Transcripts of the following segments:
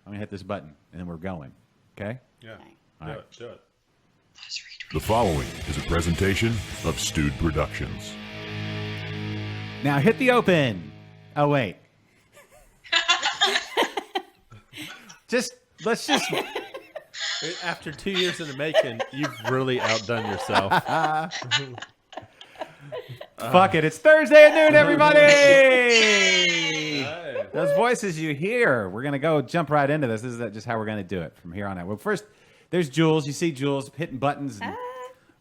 I'm going to hit this button, and then we're going. Okay? Yeah. All right. Do it. The following is a presentation of Stewed Productions. Now hit the open. Oh, wait. Let's just... After 2 years in the making, you've really outdone yourself. Fuck it. It's Thursday at noon, everybody. Those voices you hear. We're going to go jump right into this. This is just how we're going to do it from here on out. Well, first, there's Jules. You see Jules hitting buttons.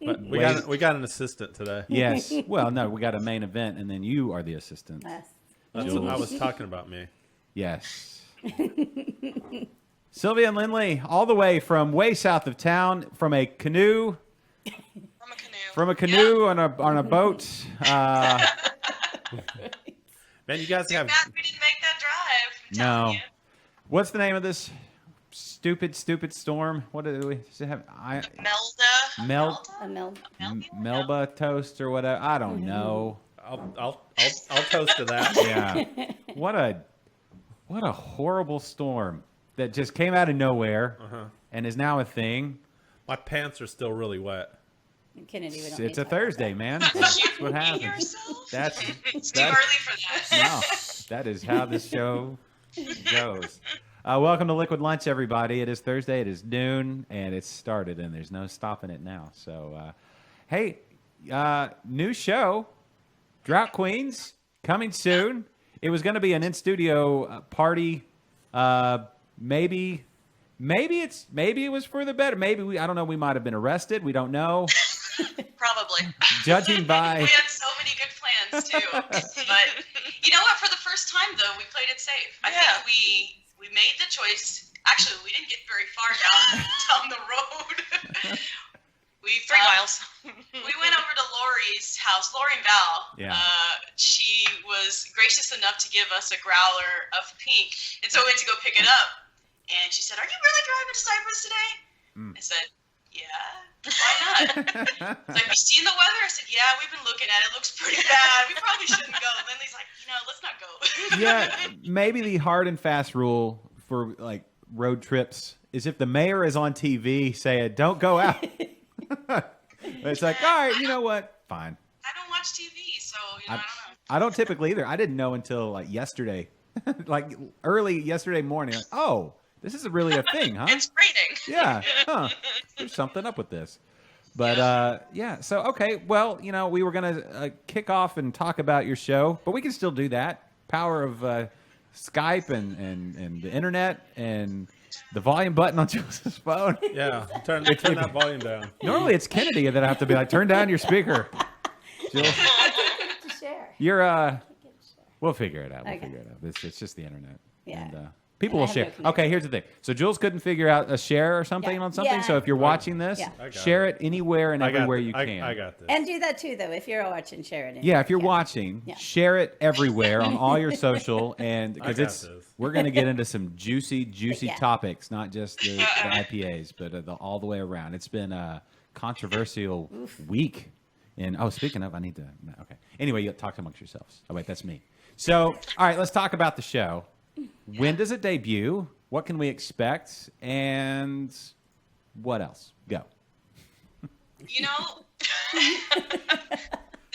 But we got an assistant today. Yes. Well, no, we got a main event, and then you are the assistant. Yes. That's what I was talking about me. Yes. Sylvia and Lynley, all the way from way south of town, from a canoe. From a canoe on a boat. Man, you guys have. Bad we didn't make that drive. I'm telling you. What's the name of this stupid storm? What do we have? Melba toast or whatever. I don't know. I'll toast to that. Yeah. What a horrible storm that just came out of nowhere and is now a thing. My pants are still really wet. Kennedy, It's a Thursday, man. That's what happens. It's too early for that. No, that is how this show goes. Welcome to Liquid Lunch, everybody. It is Thursday. It is noon, and it's started, and there's no stopping it now. So, hey, new show, Draught Queens, coming soon. It was going to be an in-studio party. Maybe it was for the better. Maybe I don't know. We might have been arrested. We don't know. Probably. Judging by... We had so many good plans, too. But you know what? For the first time, though, we played it safe. I think we made the choice. Actually, we didn't get very far down the road. 3 miles. We went over to Lori's house, Lori and Val. Yeah. She was gracious enough to give us a growler of pink. And so we went to go pick it up. And she said, "Are you really driving to Cypress today?" I said, "Yeah. Why not?" Like, "We seen the weather?" I said, "Yeah, we've been looking at it. It looks pretty bad. We probably shouldn't go." And Lynley's like, "Let's not go." Yeah, maybe the hard and fast rule for like road trips is if the mayor is on TV saying, "Don't go out." It's like, all right, you know what? Fine. I don't watch TV, so I don't know. I don't typically either. I didn't know until like yesterday, like early yesterday morning. Like, oh, this is really a thing, huh? It's raining. Yeah. Huh. There's something up with this. But, yeah. So, okay. Well, we were going to kick off and talk about your show, but we can still do that. Power of Skype and the internet and the volume button on Jules's phone. Yeah. Turn that volume down. Normally it's Kennedy that I have to be like, turn down your speaker. Jules, you're, we'll figure it out. It's just the internet. Yeah. And, people will share. Okay, here's the thing. So Jules couldn't figure out a share or something on something. Yeah. So if you're watching this, share it anywhere and everywhere you can. I got this. And do that too, though. If you're watching, share it. Yeah, if you're watching, share it everywhere on all your social, and because we're going to get into some juicy topics, not just the IPAs, but all the way around. It's been a controversial week. And speaking of, I need to. Okay. Anyway, you talk amongst yourselves. Oh wait, that's me. So, all right, let's talk about the show. When does it debut? What can we expect? And what else? Go. This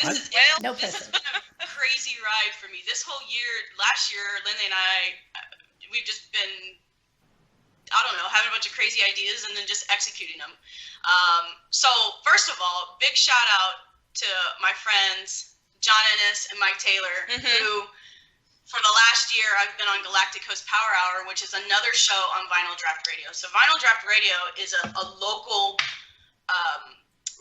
has been a crazy ride for me. This whole year, last year, Lynley and I, we've just been, having a bunch of crazy ideas and then just executing them. So first of all, big shout out to my friends, John Ennis and Mike Taylor, who... For the last year, I've been on Galactic Coast Power Hour, which is another show on Vinyl Draft Radio. So Vinyl Draft Radio is a local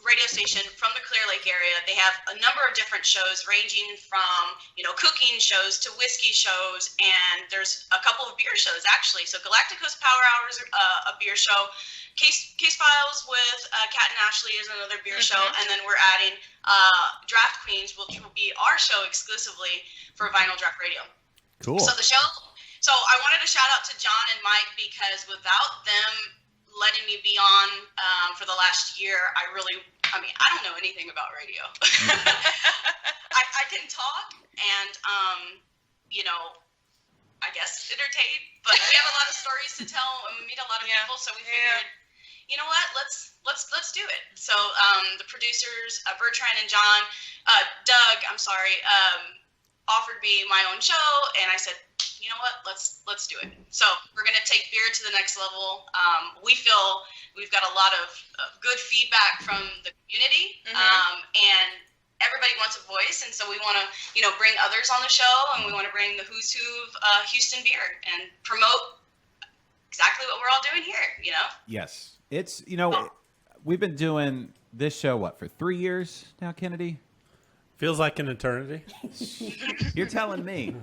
radio station from the Clear Lake area. They have a number of different shows ranging from, cooking shows to whiskey shows, and there's a couple of beer shows, actually. So Galactic Coast Power Hour is a beer show. Case Files with Kat and Ashley is another beer show, and then we're adding Draft Queens, which will be our show exclusively for Vinyl Draft Radio. Cool. So I wanted to shout out to John and Mike because without them letting me be on for the last year, I don't know anything about radio. I can talk, and I guess, entertain. But we have a lot of stories to tell, and we meet a lot of people, so we figured, you know what, let's do it. So the producers, Bertrand and John, Doug, offered me my own show, and I said, you know what, let's do it. So we're gonna take beer to the next level. We feel we've got a lot of good feedback from the community, and everybody wants a voice, and so we want to, bring others on the show, and we want to bring the who's who of Houston beer and promote exactly what we're all doing here. Yes, it's we've been doing this show for 3 years now, Kennedy. Feels like an eternity. You're telling me.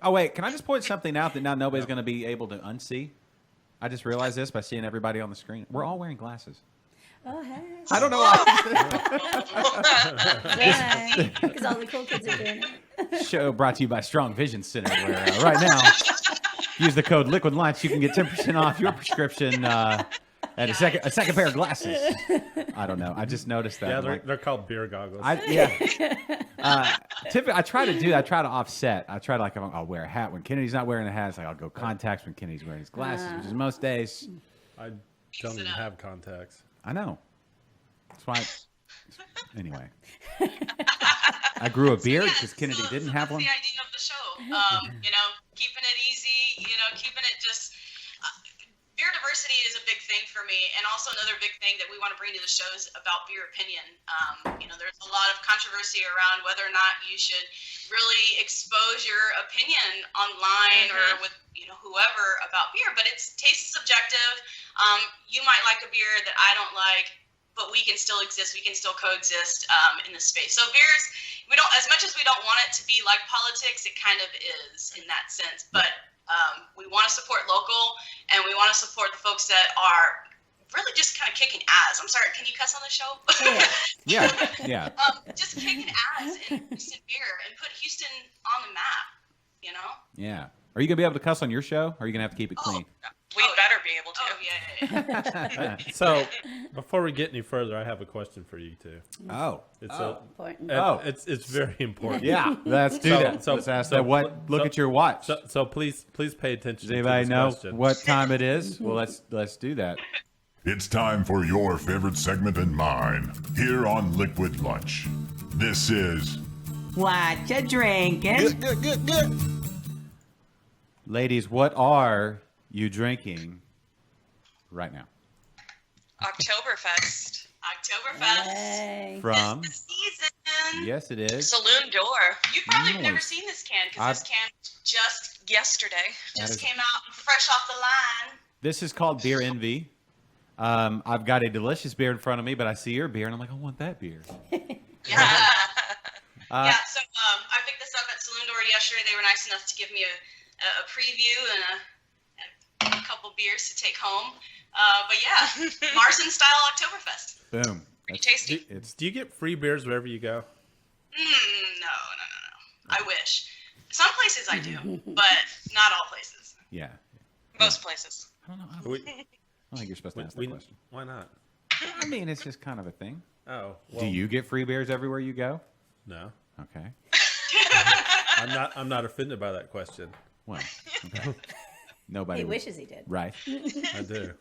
Oh wait, can I just point something out that now nobody's going to be able to unsee? I just realized this by seeing everybody on the screen. We're all wearing glasses. Oh, hey. I don't know why. Because all the cool kids are doing it. Show brought to you by Strong Vision Center, where right now, use the code Liquid Lunch. You can get 10% off your prescription and a second pair of glasses. I don't know. I just noticed that. Yeah, they're called beer goggles. Typically, I try to offset. I try to I'll wear a hat when Kennedy's not wearing a hat. It's I'll go contacts when Kennedy's wearing his glasses, which is most days. I don't even have contacts. I know. That's why. Anyway, I grew a beard because Kennedy didn't have one. That's the idea of the show. Keeping it easy. Keeping it just. Beer diversity is a big thing for me, and also another big thing that we want to bring to the show is about beer opinion. There's a lot of controversy around whether or not you should really expose your opinion online or with whoever about beer, but taste is subjective. You might like a beer that I don't like, but we can still exist. We can still coexist in this space. So beers, we don't, as much as we don't want it to be like politics, it kind of is in that sense, but. We want to support local, and we want to support the folks that are really just kind of kicking ass. I'm sorry, can you cuss on the show? Yeah. Just kicking ass in Houston beer and put Houston on the map, Yeah. Are you going to be able to cuss on your show, or are you going to have to keep it clean? We better be able to. Oh, yeah. So, before we get any further, I have a question for you two. Oh. Important. It's very important. Yeah. Let's do that. So let's ask that. Look at your watch. So please pay attention. Does anybody know question. what time it is? Well, let's do that. It's time for your favorite segment and mine here on Liquid Lunch. This is What you drinking? Good. Ladies, what are you drinking right now? Oktoberfest. Hey. From? It's the season. Yes, it is. Saloon door. You probably have never Nice. seen this can because this can just Yesterday. came out fresh off the line. This is called Beer Envy. I've got a delicious beer in front of me, but I see your beer, and I'm like, I want that beer. Yeah. So I picked this up at Saloon Door yesterday. They were nice enough to give me a preview and a couple beers to take home. But yeah, Marzen style Oktoberfest. Boom. Pretty tasty. Do you get free beers wherever you go? No. I wish. Some places I do, but not all places. Yeah. Most places. I don't know. I We, don't think you're supposed to ask that question. Why not? I mean, it's just kind of a thing. Oh, well, Do you get free beers everywhere you go? No, Okay. I'm not offended by that question. Well, okay. Nobody He would- wishes he did. Right. I do.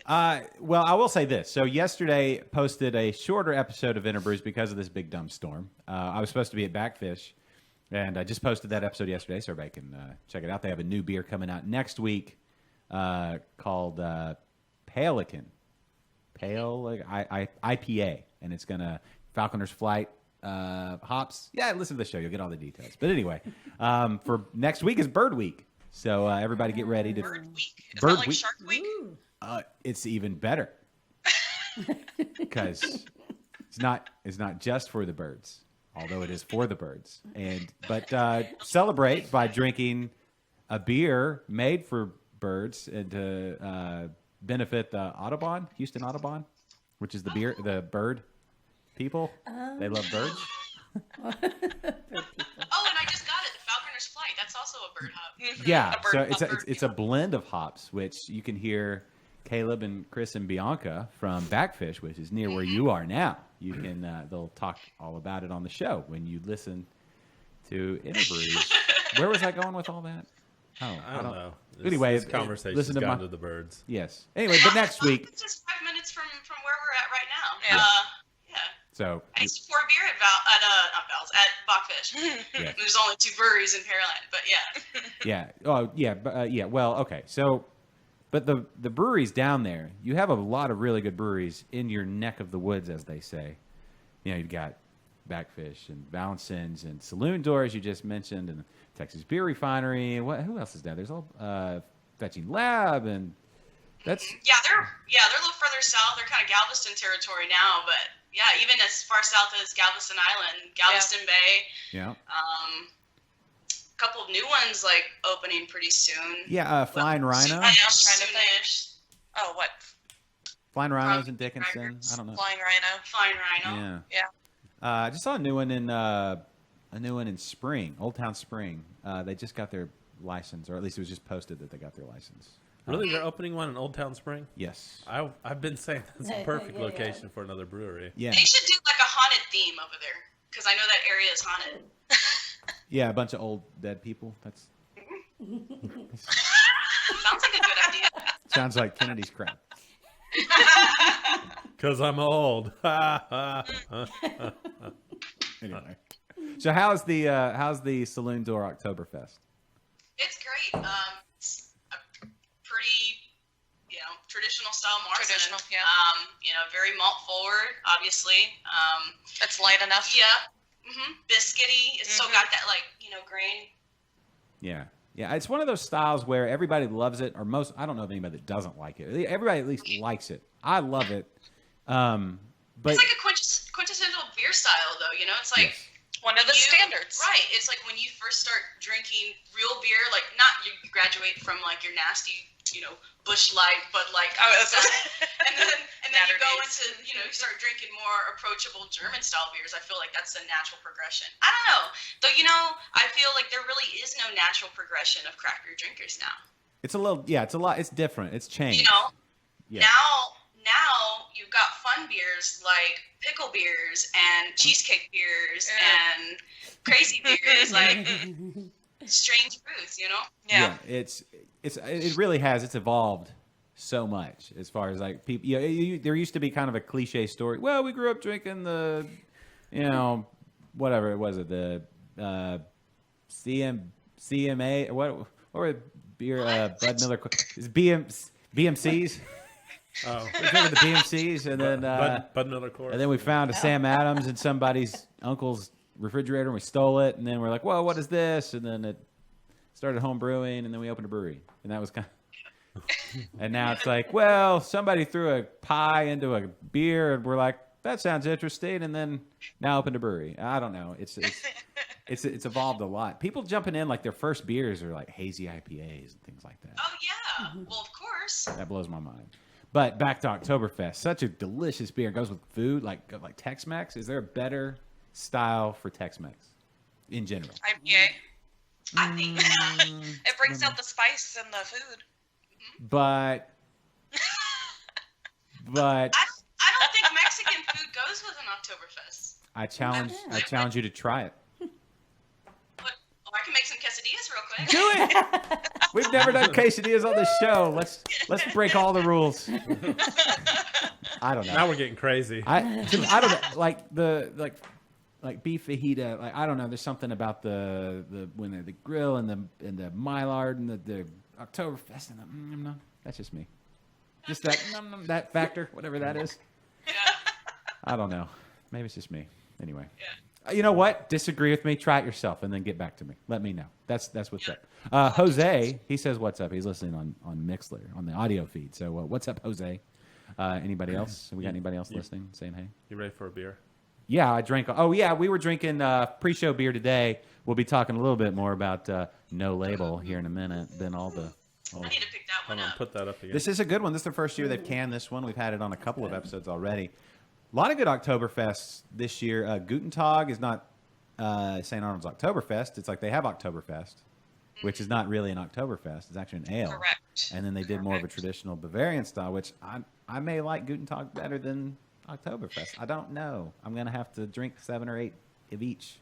Well, I will say this. So yesterday posted a shorter episode of Interbrews because of this big dumb storm. I was supposed to be at Backfish, and I just posted that episode yesterday, so everybody can check it out. They have a new beer coming out next week called Pelican. IPA, and it's gonna Falconer's Flight hops. Yeah, listen to the show. You'll get all the details. But anyway, for next week is Bird Week. So everybody get ready to Bird week. Is Bird that like week. Shark Week? It's even better because it's not just for the birds, although it is for the birds. But celebrate by drinking a beer made for birds and to benefit the Audubon, Houston Audubon, which is the bird people. They love birds. Oh, and I just got it. The Falconer's Flight. That's also a bird hop. Yeah, A bird- so a bird it's a blend of hops, which you can hear Caleb and Chris and Bianca from Backfish, which is near where you are now. You can they'll talk all about it on the show when you listen to Interbrews. Where was I going with all that? Oh, I don't know. Anyway, this conversation's listen to gone my- to the birds. Yes. Anyway, but next week. It's just 5 minutes from where we're at right now. Yeah. Yeah. So I used to pour beer at Dogfish. Yeah. There's only 2 breweries in Pearland, but yeah. yeah. Oh yeah. Yeah. Well, okay. So, but the breweries down there, you have a lot of really good breweries in your neck of the woods, as they say. You know, you've got Backfish and Valencins and Saloon Doors you just mentioned, and Texas Beer Refinery, and who else is there? There's all Fetching Lab, and that's Yeah, they're a little further south. They're kind of Galveston territory now, but yeah, even as far south as Galveston Island, Galveston Bay. yeah, A couple of new ones like opening pretty soon. yeah. Flying Rhino, Soonish. Oh, what? Flying Rhinos in Dickinson. Records. I don't know. Flying Rhino. Flying Rhino. Yeah. Yeah. I just saw a new one in Spring, Old Town Spring. They just got their license, or at least it was just posted that they got their license. Really, they're opening one in Old Town Spring? Yes. I've been saying that's a perfect Yeah. location for another brewery. Yeah. They should do like a haunted theme over there, because I know that area is haunted. Yeah, a bunch of old dead people. That's Sounds like a good idea. sounds like Kennedy's crap. Because I'm old. Anyway, so how's the Saloon Door Oktoberfest? It's great. It's a pretty, traditional style Marzen. Traditional, yeah. Very malt forward, obviously. It's light enough. Yeah. Biscuity. It's still got that grain. Yeah. Yeah, it's one of those styles where everybody loves it, or most. I don't know of anybody that doesn't like it. Everybody at least likes it. I love it, but It's like a quintessential beer style, though. It's like yes. One of the standards. Right. It's like when you first start drinking real beer, like not you graduate from like your nasty, Busch Light, Bud Light kind of stuff, and then you go Naturdays. into you start drinking more approachable German style beers. I feel like that's a natural progression. I don't know, though. I feel like there really is no natural progression of craft beer drinkers now. it's a little. Yeah, it's a lot. It's different. It's changed. Yeah. Now you've got fun beers like pickle beers and cheesecake beers and crazy beers like strange fruits, Yeah. It really has. It's evolved so much as far as like people. There used to be kind of a cliche story. Well, we grew up drinking the, whatever it was, the CMA. What were beer? Bud Miller. Is BMCs? Oh, We drinking the BMCs, and then Bud Miller Coors. and then we found a Sam Adams in somebody's uncle's refrigerator, and we stole it. And then we're like, "Whoa, what is this?" And then it started home brewing, and then we opened a brewery, and that was kind of. And now it's like, well, somebody threw a pie into a beer, and we're like, that sounds interesting, and then now opened a brewery. I don't know. It's evolved a lot. People jumping in like their first beers are like hazy IPAs and things like that. Oh yeah, well of course. That blows my mind. But back to Oktoberfest, such a delicious beer. It goes with food, like Tex-Mex. Is there a better style for Tex-Mex in general? IPA. I think it brings out the spice in the food. But I don't think Mexican food goes with an Oktoberfest. I challenge you to try it. But I can make some quesadillas real quick. Do it. We've never done quesadillas on this show. Let's break all the rules. I don't know. Now we're getting crazy. I don't know, like beef fajita. Like I don't know. There's something about the when the grill and the Maillard and the Oktoberfest and the that's just me. Just that factor, whatever that is. Yeah. I don't know. Maybe it's just me. Anyway. You know what? Disagree with me. Try it yourself, and then get back to me. Let me know. That's what's up. Jose, he says what's up. He's listening on Mixler on the audio feed. So what's up, Jose? Anybody else? We got anybody else listening saying hey? You ready for a beer? Yeah, I drank. Oh yeah, we were drinking pre-show beer today. We'll be talking a little bit more about No Label here in a minute. Then all the. I need to pick that one Hold on, up. put that up again. This is a good one. This is the first year they've canned this one. We've had it on a couple of episodes already. A lot of good Oktoberfests this year. Guten Tag is not St. Arnold's Oktoberfest. It's like they have Oktoberfest, which is not really an Oktoberfest. It's actually an ale. Correct. And then they did more of a traditional Bavarian style, which I may like Guten Tag better than Oktoberfest. I don't know. I'm going to have to drink 7 or 8 of each.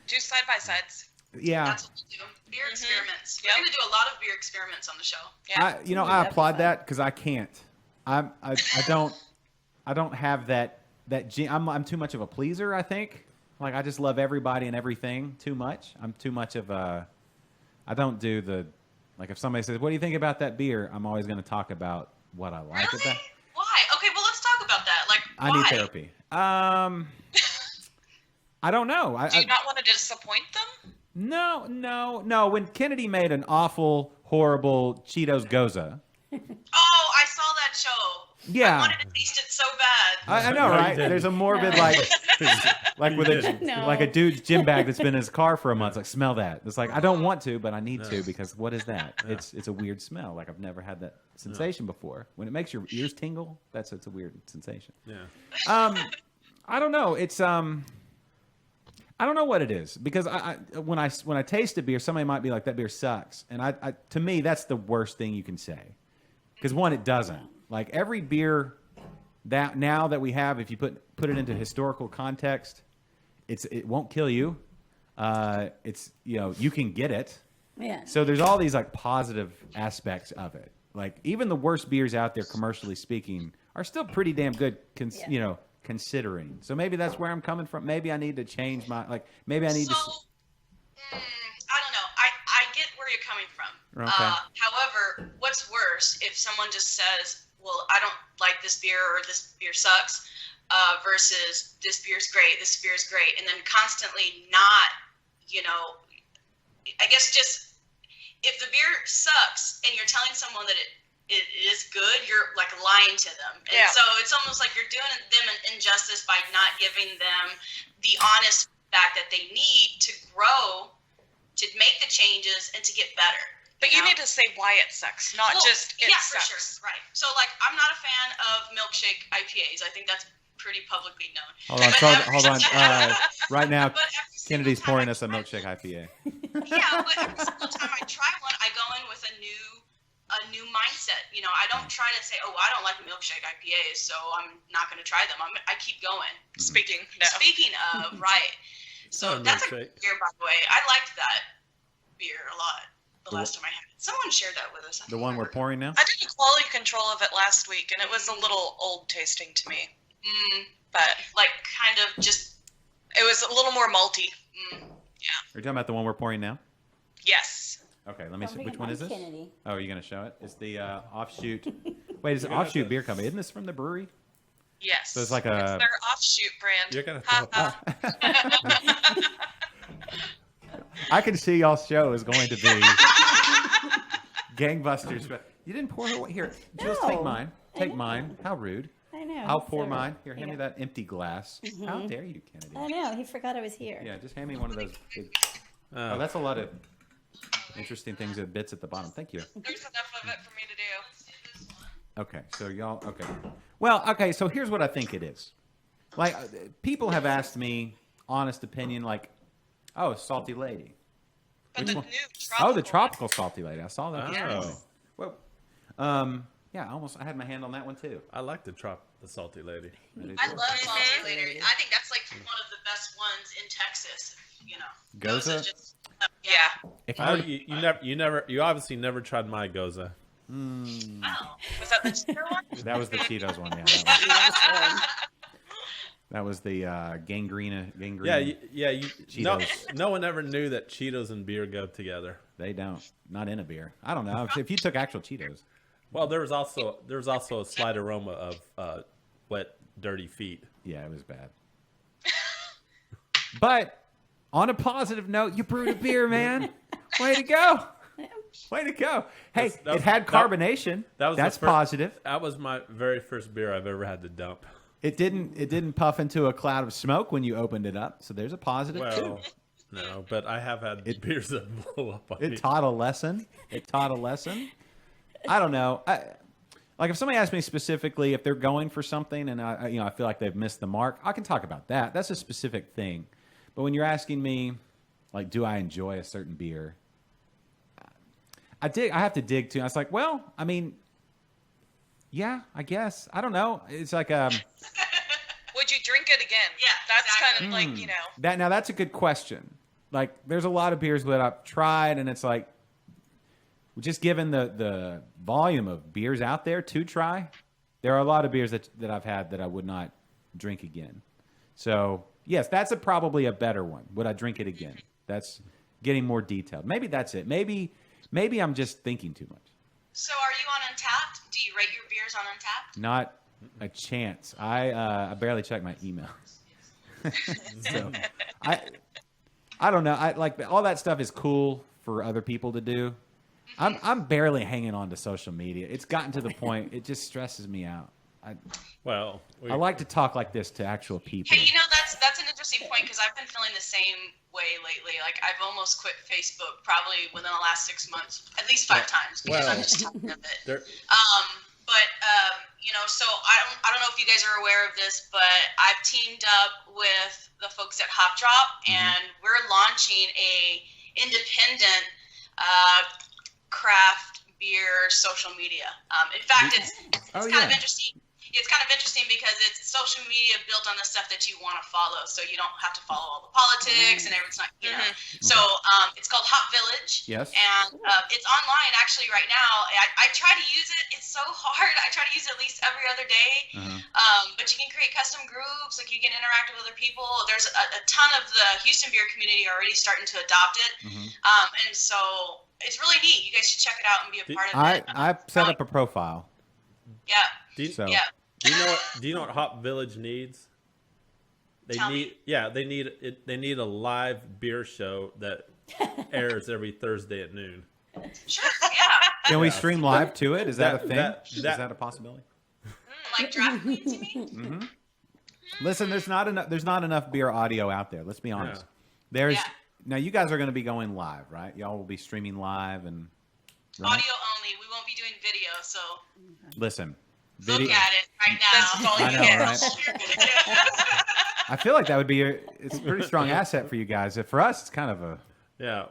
2 side by sides. Yeah. That's what we do. Beer experiments. We're going to do a lot of beer experiments on the show. Yeah. I applaud that because I can't. I don't have that gene. I'm too much of a pleaser, I think. Like I just love everybody and everything too much. I'm too much of a. I don't do the, like if somebody says, "What do you think about that beer?" I'm always going to talk about what I like Really? about. Why? Okay, well let's talk about that. Like, I why? need therapy. I don't know. Do you not want to disappoint them? No. When Kennedy made an awful, horrible Cheetos Goza. Oh, I saw that show. Yeah. I wanted to taste it so bad. I know, No, you right? didn't. There's a morbid like with a No. like a dude's gym bag that's been in his car for a month. It's like, smell that. It's like I don't want to, but I need to because what is that? Yeah. It's a weird smell. Like I've never had that sensation before. When it makes your ears tingle, it's a weird sensation. Yeah. I don't know. It's I don't know what it is because when I taste a beer, somebody might be like, that beer sucks, and I to me that's the worst thing you can say because one, it doesn't. Like every beer that now that we have, if you put it into historical context, it won't kill you. It's you can get it. Yeah. So there's all these like positive aspects of it. Like even the worst beers out there, commercially speaking, are still pretty damn good. Considering. So maybe that's where I'm coming from. Maybe I need to change my Maybe I need to. I don't know. I get where you're coming from. Okay. However, what's worse if someone just says, "Well, I don't like this beer," or "This beer sucks," versus "This beer's great," "This beer's great," and then constantly not, I guess just if the beer sucks and you're telling someone that it is good, you're like lying to them. And so it's almost like you're doing them an injustice by not giving them the honest feedback that they need to grow, to make the changes, and to get better. But you need to say why it sucks, not just it sucks. For sure. Right. So I'm not a fan of milkshake IPAs. I think that's pretty publicly known. Hold on. Right now, But every single Kennedy's time pouring I us a try- milkshake IPA. Yeah, but every single time I try one, I go in with a new mindset. I don't try to say, "Oh, I don't like milkshake IPAs, so I'm not going to try them." I keep going. Speaking of, right. So not a that's a milkshake. good beer, by the way. I liked that beer a lot the last time I had it. Someone shared that with us. I The don't one we're remember. pouring now. I did a quality control of it last week, and it was a little old tasting to me. But Kind of just. it was a little more malty. Are you talking about the one we're pouring now? Yes. Okay, let me see. Don't Which forget one is this? Kennedy. Oh, are you going to show it? It's the offshoot. Wait, it's an offshoot beer company. Isn't this from the brewery? Yes. So it's like It's a. their offshoot brand. You're gonna Ha, throw ha. I can see y'all's show is going to be gangbusters. But you didn't pour her. Here, Jules, take No, mine. I Take know. mine. How rude. I know. I'll pour so- mine. Here, hand me Yeah. that empty glass. How dare you, Kennedy? I know. He forgot I was here. Yeah, just hand me one of those big. Oh, that's a lot of interesting things and bits at the bottom. Thank you. There's enough of it for me to do. Okay, so y'all. Okay. Well, okay. So here's what I think it is. Like people have asked me honest opinion, like, "Oh, salty lady." But Which the one? new Oh, the tropical tropical salty lady. I saw that. Oh. Well, yeah, I had my hand on that one too. I like the salty lady. I love salty lady. I think that's one of the best ones in Texas. Goza? Goza's just. Yeah. If I Oh, were to- you obviously never tried my Goza. Oh. Was that the cheater one? that was the Cheetos one. Yeah, that was the gangrene. Yeah, no, Cheetos. no one ever knew that Cheetos and beer go together. They don't. Not in a beer. I don't know. If you took actual Cheetos. Well, there was also a slight aroma of wet, dirty feet. Yeah, it was bad. But on a positive note, you brewed a beer, man. Way to go. Way to go. Hey, That- it had carbonation. That's That's positive. That was my very first beer I've ever had to dump. It didn't puff into a cloud of smoke when you opened it up. So there's a positive too. Well, no, but I have had beers that blow up on me. It taught a lesson. I don't know. Like if somebody asks me specifically if they're going for something and I feel like they've missed the mark, I can talk about that. That's a specific thing. But when you're asking me, like, do I enjoy a certain beer? I have to dig too. I was like, well, I mean, yeah, I guess. I don't know. It's like Would you drink it again? Yeah, That's exactly. kind of like, that's a good question. like there's a lot of beers that I've tried, and it's like just given the volume of beers out there to try, there are a lot of beers that I've had that I would not drink again. So yes, that's probably a better one. Would I drink it again? That's getting more detailed. Maybe that's it. Maybe I'm just thinking too much. So are you on Untapped? Do you rate your beers on Untapped? Not a chance. I barely check my email. So I don't know. I like all that stuff is cool for other people to do. I'm barely hanging on to social media. It's gotten to the point it just stresses me out. I like to talk like this to actual people. Hey, that's an interesting point because I've been feeling the same way lately. Like I've almost quit Facebook probably within the last 6 months, at least 5 times because I'm just tired of it. So I don't know if you guys are aware of this, but I've teamed up with the folks at Hotdog, and we're launching a independent craft beer social media. In fact, it's kind of interesting. It's kind of interesting because it's social media built on the stuff that you want to follow, so you don't have to follow all the politics and everything's not, So it's called Hot Village. Yes. And it's online actually right now. I try to use it. It's so hard. I try to use it at least every other day. But you can create custom groups. Like you can interact with other people. There's a ton of the Houston beer community already starting to adopt it. And so it's really neat. You guys should check it out and be a part of it. I set up a profile. Yeah. Do you know what Hop Village needs? They need a live beer show that airs every Thursday at noon. Sure, yeah. Can we stream live to it? Is that a thing? Is that a possibility? Like Draught Queens, you mean? Listen, there's not enough beer audio out there. Let's be honest. Now you guys are going to be going live, right? Y'all will be streaming live and audio only. We won't be doing video, so listen. Look at it right now. I know, right? I feel like that would be it's a pretty strong asset for you guys. For us, it's kind of a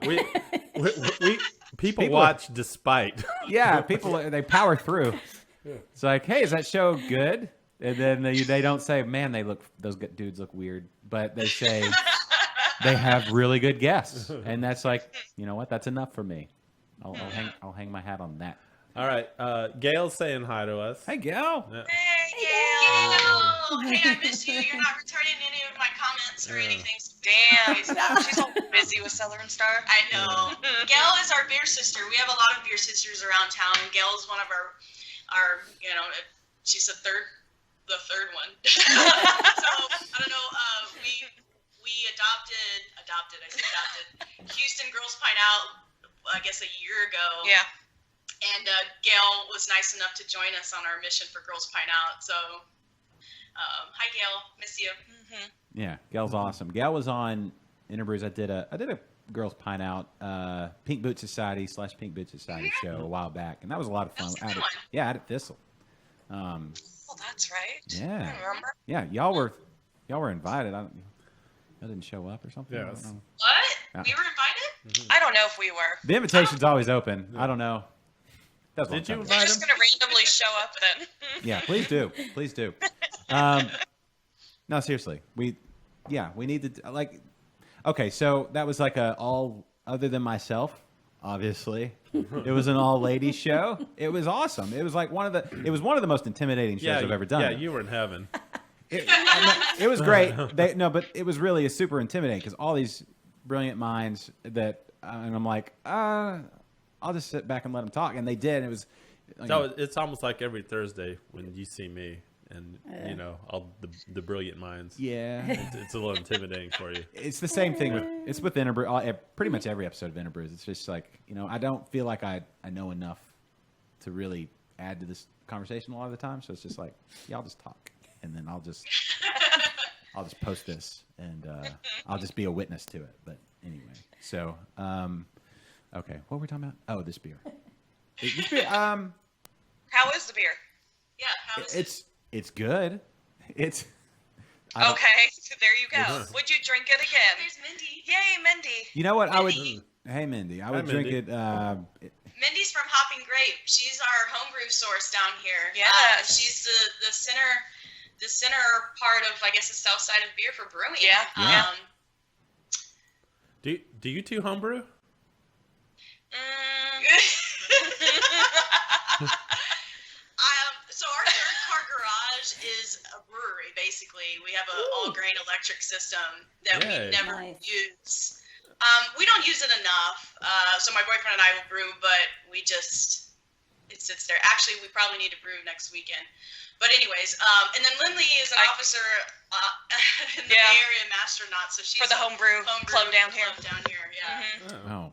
we people watch despite. Yeah, people they power through. It's like, hey, is that show good? And then they don't say, man, those dudes look weird, but they say they have really good guests, and that's like, you know what? That's enough for me. I'll hang my hat on that. All right, Gail's saying hi to us. Hey, Gail. Yeah. Hey, Gail. Hey, I miss you. You're not returning any of my comments or anything. Damn, she's all busy with Southern Star. I know. Gail is our beer sister. We have a lot of beer sisters around town, and Gail is one of our she's the third one. So I don't know. We adopted Houston Girls Pine Out, I guess a year ago. Yeah. And Gail was nice enough to join us on our mission for Girls Pine Out. So, hi Gail, miss you. Yeah, Gail's awesome. Gail was on Interbrews. I did a Girls Pine Out Pink Boot Society / Pink Boot Society show a while back, and that was a lot of fun. That was a good one. Out at Thistle. Well, that's right. Yeah. I remember. Yeah, y'all were invited. Y'all didn't show up or something. Yes. I don't know. What? We were invited? I don't know if we were. The invitation's always open. I don't know. Did you We're invite just him? going to randomly show up then. Yeah, please do. Please do. No, seriously. We need to, like, okay, so that was like all other than myself, obviously. It was an all-ladies show. It was awesome. It was like one of the most intimidating shows I've ever done. Yeah, you were in heaven. It was great. But it was really super intimidating because all these brilliant minds and I'm like, I'll just sit back and let them talk, and they did. It was. It's almost like every Thursday when you see me, and all the brilliant minds. Yeah, it's a little intimidating for you. It's the same thing with Interbrews. Pretty much every episode of Interbrews. It's just like I don't feel like I know enough to really add to this conversation a lot of the time. So it's just like, I'll just talk, and then I'll just post this, and I'll just be a witness to it. But anyway, so. Okay, what were we talking about? Oh, this beer. This beer. How is the beer? Yeah, how is it? It's good. It's. Okay, so there you go. Would you drink it again? There's Mindy. Yay, Mindy. You know what? Mindy. Hey, Mindy. I would drink it. Mindy's from Hopping Grape. She's our homebrew source down here. Yeah. She's the center part of, I guess, the south side of beer for brewing. Yeah. Do you two homebrew? So our third car garage is a brewery, basically. We have an all-grain electric system that we never use. We don't use it enough. So my boyfriend and I will brew, but it sits there. Actually, we probably need to brew next weekend. But anyways, and then Lynley is an officer in the Bay Area Mastronaut, so she's for the homebrew club down here. Yeah.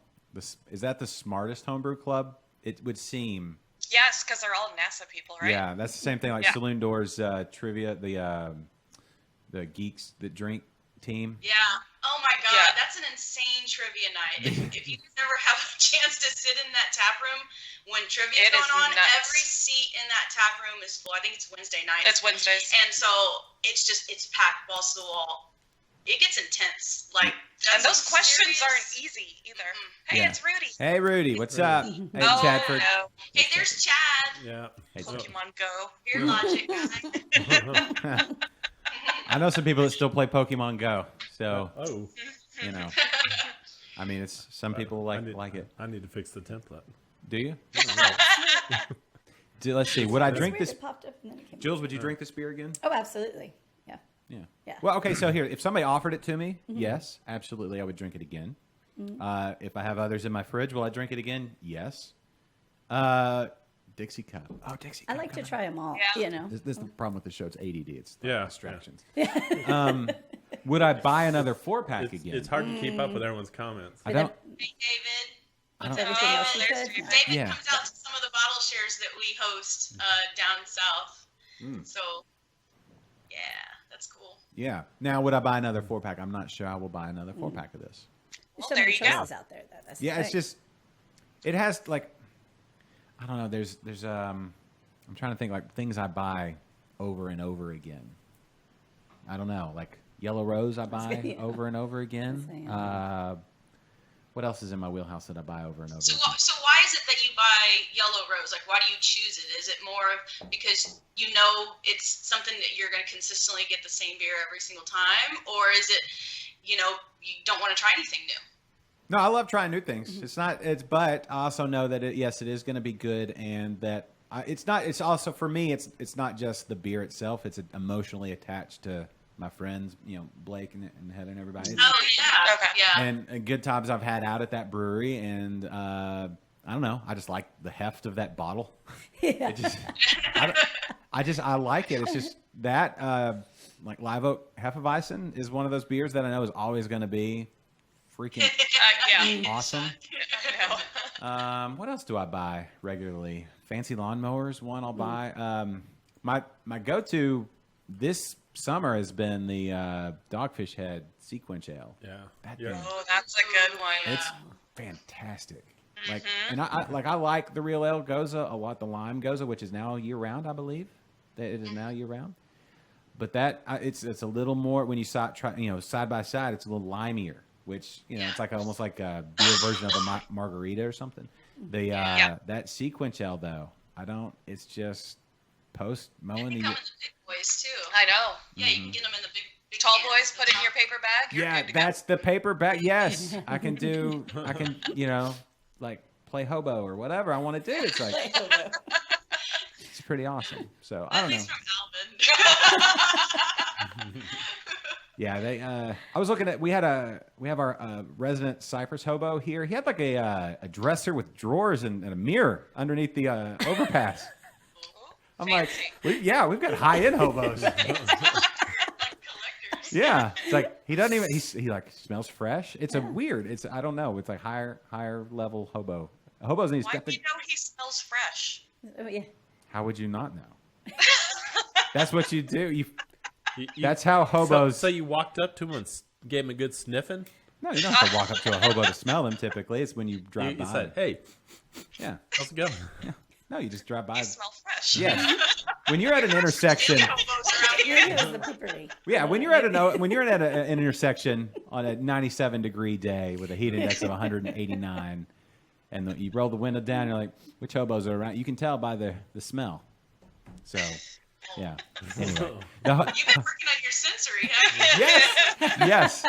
Is that the smartest homebrew club? It would seem. Yes, because they're all NASA people, right? Yeah, that's the same thing like Saloon Doors Trivia, the geeks that drink team. Yeah. Oh my God, that's an insane trivia night. If you ever have a chance to sit in that tap room when trivia is going on, every seat in that tap room is full. I think it's Wednesday night. It's Wednesdays. And so it's packed balls to the wall. It gets intense. And those questions aren't easy either. Hey, it's Rudy. Hey, Rudy, what's up? Hey, Chadford. No. Hey, there's Chad. Yeah. Hey, Pokemon Go. Your logic guy. I know some people that still play Pokemon Go, so you know. I mean, it's some people like it. I need to fix the template. Do you? Let's see. Would I drink this? Jules, would you drink this beer again? Oh, absolutely. Yeah. Well, okay. So here, if somebody offered it to me, yes, absolutely, I would drink it again. If I have others in my fridge, will I drink it again? Yes. Dixie Cup. Oh, Dixie Cup. I like to try them all. This is the problem with the show. It's ADD. It's distractions. Yeah. Would I buy another 4-pack again? It's hard to keep up with everyone's comments. I don't. Hey, David. What's everything else you said? David comes out to some of the bottle shares that we host down south. So, yeah, that's cool. Yeah. Now, would I buy another 4-pack? I'm not sure I will buy another 4-pack of this. There's so many choices out there. That's it's just, it has like, I don't know. There's I'm trying to think like things I buy over and over again. I don't know, like Yellow Rose I buy over and over again. What else is in my wheelhouse that I buy over and over again? So why is it that you buy Yellow Rose? Like, why do you choose it? Is it more because you know it's something that you're going to consistently get the same beer every single time? Or is it, you don't want to try anything new? No, I love trying new things. But I also know that it is going to be good, and that it's also for me. It's not just the beer itself. It's emotionally attached to my friends, Blake and Heather and everybody. Oh yeah, okay, yeah. And good times I've had out at that brewery, and I don't know. I just like the heft of that bottle. Yeah. I like it. It's just that like Live Oak Hefeweizen is one of those beers that I know is always going to be freaking awesome. I know. What else do I buy regularly? Fancy Lawnmowers, one I'll buy. My go-to this summer has been the Dogfish Head Sequence Ale. Yeah. That's a good one. It's fantastic. Like, and I like the real ale Goza a lot. The lime Goza, which is now year round, I believe. It is now year round. But that it's a little more when you side by side. It's a little limier, which it's like almost like a beer version of a margarita or something. That Sequence Ale though, It's just post mowing the. They come in the big boys too. I know. Yeah, you can get them in the big Tall cans. boys, put it in your paper bag. You're good to that's the paper bag. Yes, I can like play hobo or whatever I want to do. It's like it's pretty awesome. So I don't know. From Alvin. Yeah, I was looking at. We have our resident Cypress hobo here. He had like a dresser with drawers and a mirror underneath the overpass. I'm fancy. like, we've got high end hobos. Yeah, it's like he doesn't even. He like smells fresh. It's a weird. I don't know. It's like higher level hobo. Hobos need to Why step do you know he smells fresh? Oh, yeah. How would you not know? That's what you do. That's how hobos. So you walked up to him and gave him a good sniffing? No, you don't have to walk up to a hobo to smell them. Typically, it's when you drive by. You said, "Hey, yeah, how's it going?" Yeah. No, you just drive by. You smell fresh. Yeah. When you're at an intersection. Yeah, when you're at an intersection on a 97-degree day with a heat index of 189, and you roll the window down, you're like, which hobos are around? You can tell by the smell. So, yeah. Anyway, You've been working on your sensory, haven't you? yes.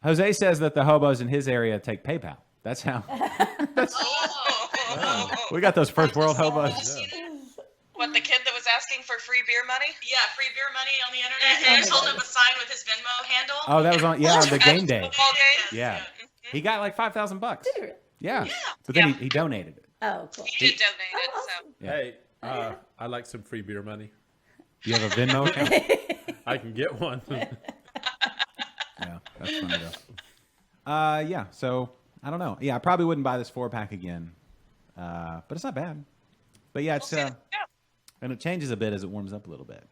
Jose says that the hobos in his area take PayPal. That's how. We got those first world hobos. What, the kid that was asking for free beer money? Yeah, free beer money on the internet. And he just holding up a sign with his Venmo handle. Oh, that was on the game day. Football game? Yeah, he got like $5,000. Did you? Yeah, but then he donated it. Oh, cool. He did donate it, so. Yeah. Hey, I'd like some free beer money. You have a Venmo account? I can get one. Yeah, that's funny though. Yeah, so I don't know. Yeah, I probably wouldn't buy this 4-pack again, but it's not bad. But yeah, it's and it changes a bit as it warms up a little bit.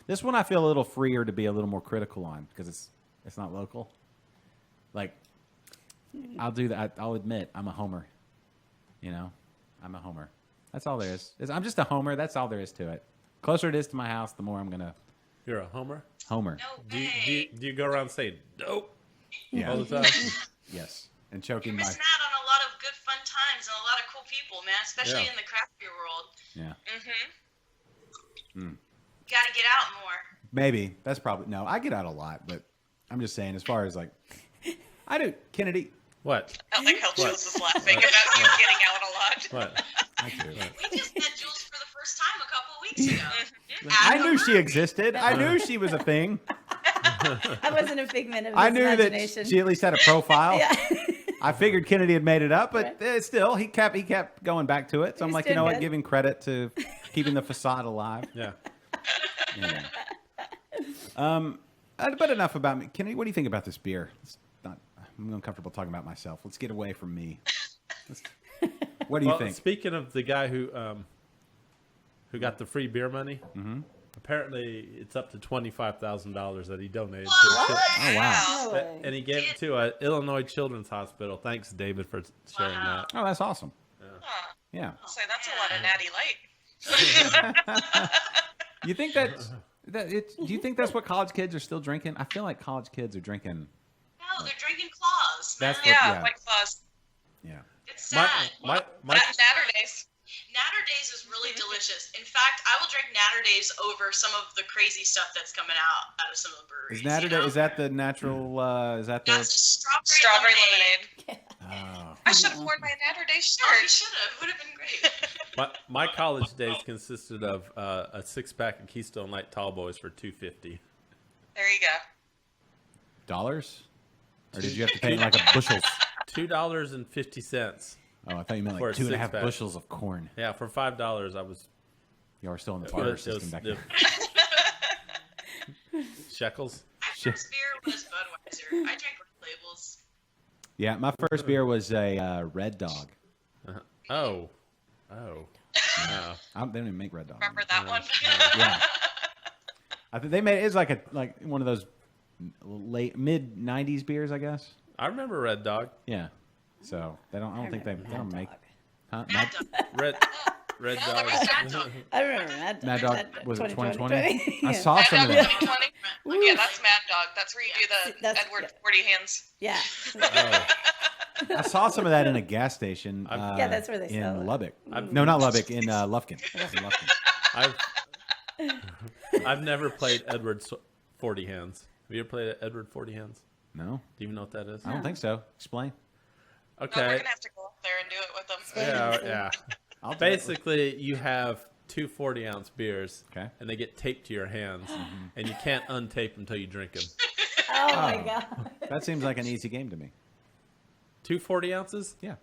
This one I feel a little freer to be a little more critical on because it's not local. Like, I'll do that. I'll admit I'm a homer. You know, I'm a homer. That's all there is. I'm just a homer. That's all there is to it. Closer it is to my house, the more I'm gonna. You're a homer? Homer. No Do way. you go around saying dope Yeah. all the time? Yes. And choking You're my. missing out on a lot of good fun times and a lot of cool people, man, especially Yeah. in the craft beer world. Yeah. You gotta get out more. Maybe. That's probably no. I get out a lot, but I'm just saying as far as like, I do. Kennedy. What? I like how Jules is laughing about you getting out a lot. What? I do. We just met Jules for the first time a couple of weeks ago. I knew she existed. I knew she was a thing. I wasn't a figment of his I knew imagination. that she at least had a profile. Yeah. I figured Kennedy had made it up, but still, he kept going back to it. So I'm He's like, you doing know what? good. Giving credit to keeping the facade alive. Yeah. Yeah. But enough about me. Kennedy, what do you think about this beer? I'm uncomfortable talking about myself. Let's get away from me. What do you think? Speaking of the guy who got the free beer money, apparently it's up to $25,000 that he donated. Oh wow! No way. And he gave it to an Illinois Children's Hospital. Thanks, David, for sharing that. Oh, that's awesome. Huh. Yeah. So that's a lot of Natty Light. You think do you think that's what college kids are still drinking? I feel like college kids are drinking. No, they're drinking claws. That's man. what- Yeah, yeah. White Claws. Yeah. It's sad. My Natter Days. Natter Days is really delicious. In fact, I will drink Natter Days over some of the crazy stuff that's coming out of some of the breweries. Is Natter you know? is that the natural? Is that the? That's Strawberry lemonade. Oh. I should have worn my Natter Day Oh, you shirt. should have. Would have been great. my college days consisted of a 6-pack of Keystone Light Tall Boys for $2.50. There you go. Dollars? Or did you have to pay like a bushels? $2.50. Oh, I thought you meant For like a 2.5 6-pack. bushels of corn. Yeah, for $5, I was. You are still in the it barter was- system back it then. shekels. My first beer was Budweiser. I drank Red Labels. Yeah, my first beer was a Red Dog. Oh. They don't even make Red Dog. Remember that one? Yeah. I think they made it's like one of those late mid '90s beers, I guess. I remember Red Dog. Yeah. So they don't. I don't think they don't make. Huh? Mad Dog. Red Oh, Dog. there was Mad Dog. I remember Mad Dog. Mad Dog was it 2020? I Yeah. saw Mad some Dog of that. 2020? Yeah, that's Mad Dog. That's where you do the That's- Edward yeah. 40 hands. Yeah. Oh. I saw some of that in a gas station. Yeah, that's where they sell in it. Lubbock. No, not Lubbock. In Lufkin. In Lufkin. I've never played Edward 40 Hands. Have you ever played Edward 40 Hands? No, Do you even know what that is? I don't think so. Explain. Oh, we're Okay. going to have to go up there and do it with them. Yeah. I'll do it. Basically, you have two 40-ounce beers, Okay. and they get taped to your hands, and you can't untape them until you drink them. Oh my god. That seems like an easy game to me. Two 40 ounces? Yeah.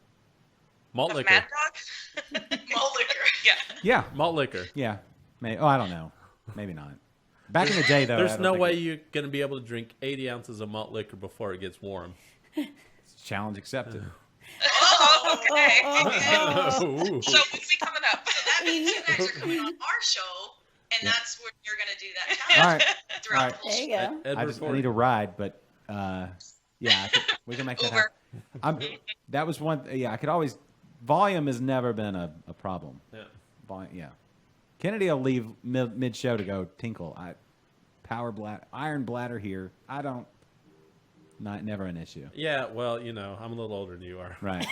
Malt Of liquor. Mad Dog? Malt liquor. Yeah. Yeah. Malt liquor. Yeah. I don't know. Maybe not. Back in the day, though, I There's don't no think way it- you're going to be able to drink 80 ounces of malt liquor before it gets warm. Challenge accepted. Oh, okay. Ooh. So what's be coming up? That means you guys are coming on our show, and that's where you're going to do that challenge All right. throughout All the right. whole There you show. go. I need a ride, but yeah, we can make that Uber. happen. That was one. Yeah, I could always. Volume has never been a problem. Yeah. Yeah. Kennedy will leave mid show to go tinkle. Iron bladder here. I don't. Never an issue. Yeah, well, I'm a little older than you are. Right.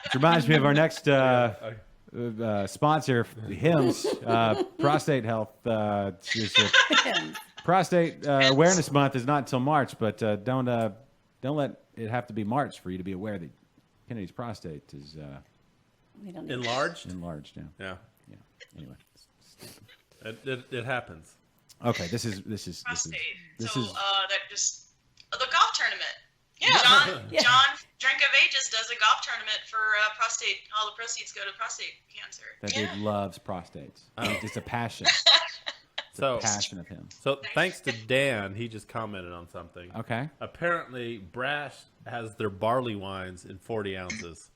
Which reminds me of our next sponsor, Hims, prostate health. Prostate Awareness Month is not until March, but don't let it have to be March for you to be aware that Kennedy's prostate is We don't need Enlarged? enlarged. Yeah. Yeah. Yeah. Anyway. It happens. Okay. This is Prostate. this So is that just the golf tournament. Yeah. John Drink of Ages does a golf tournament for prostate. All the proceeds go to prostate cancer. that dude loves prostates. It's a passion. So Passion of him. So thanks to Dan, he just commented on something. Okay. Apparently, Brash has their barley wines in 40 ounces.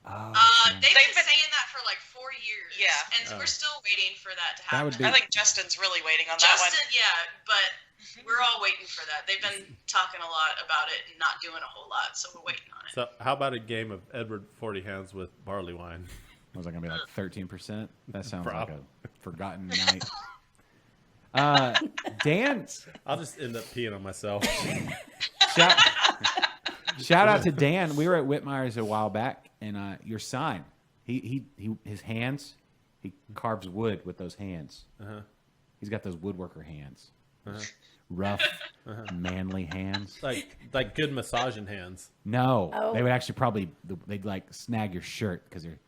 Oh, They've been saying that for like 4 years. Yeah. And so we're still waiting for that to That happen. would be- I think Justin's really waiting on that Justin, one. yeah, but we're all waiting for that. They've been talking a lot about it and not doing a whole lot, so we're waiting on it. So how about a game of Edward 40 Hands with barley wine? Was that gonna be like 13%? That sounds like Probably. a forgotten night. Dan, I'll just end up peeing on myself. shout out to Dan. We were at Whitmire's a while back, and your sign. His hands. He carves wood with those hands. He's got those woodworker hands. Rough, manly hands. Like good massaging hands. No, Oh. they would actually they'd like snag your shirt because they're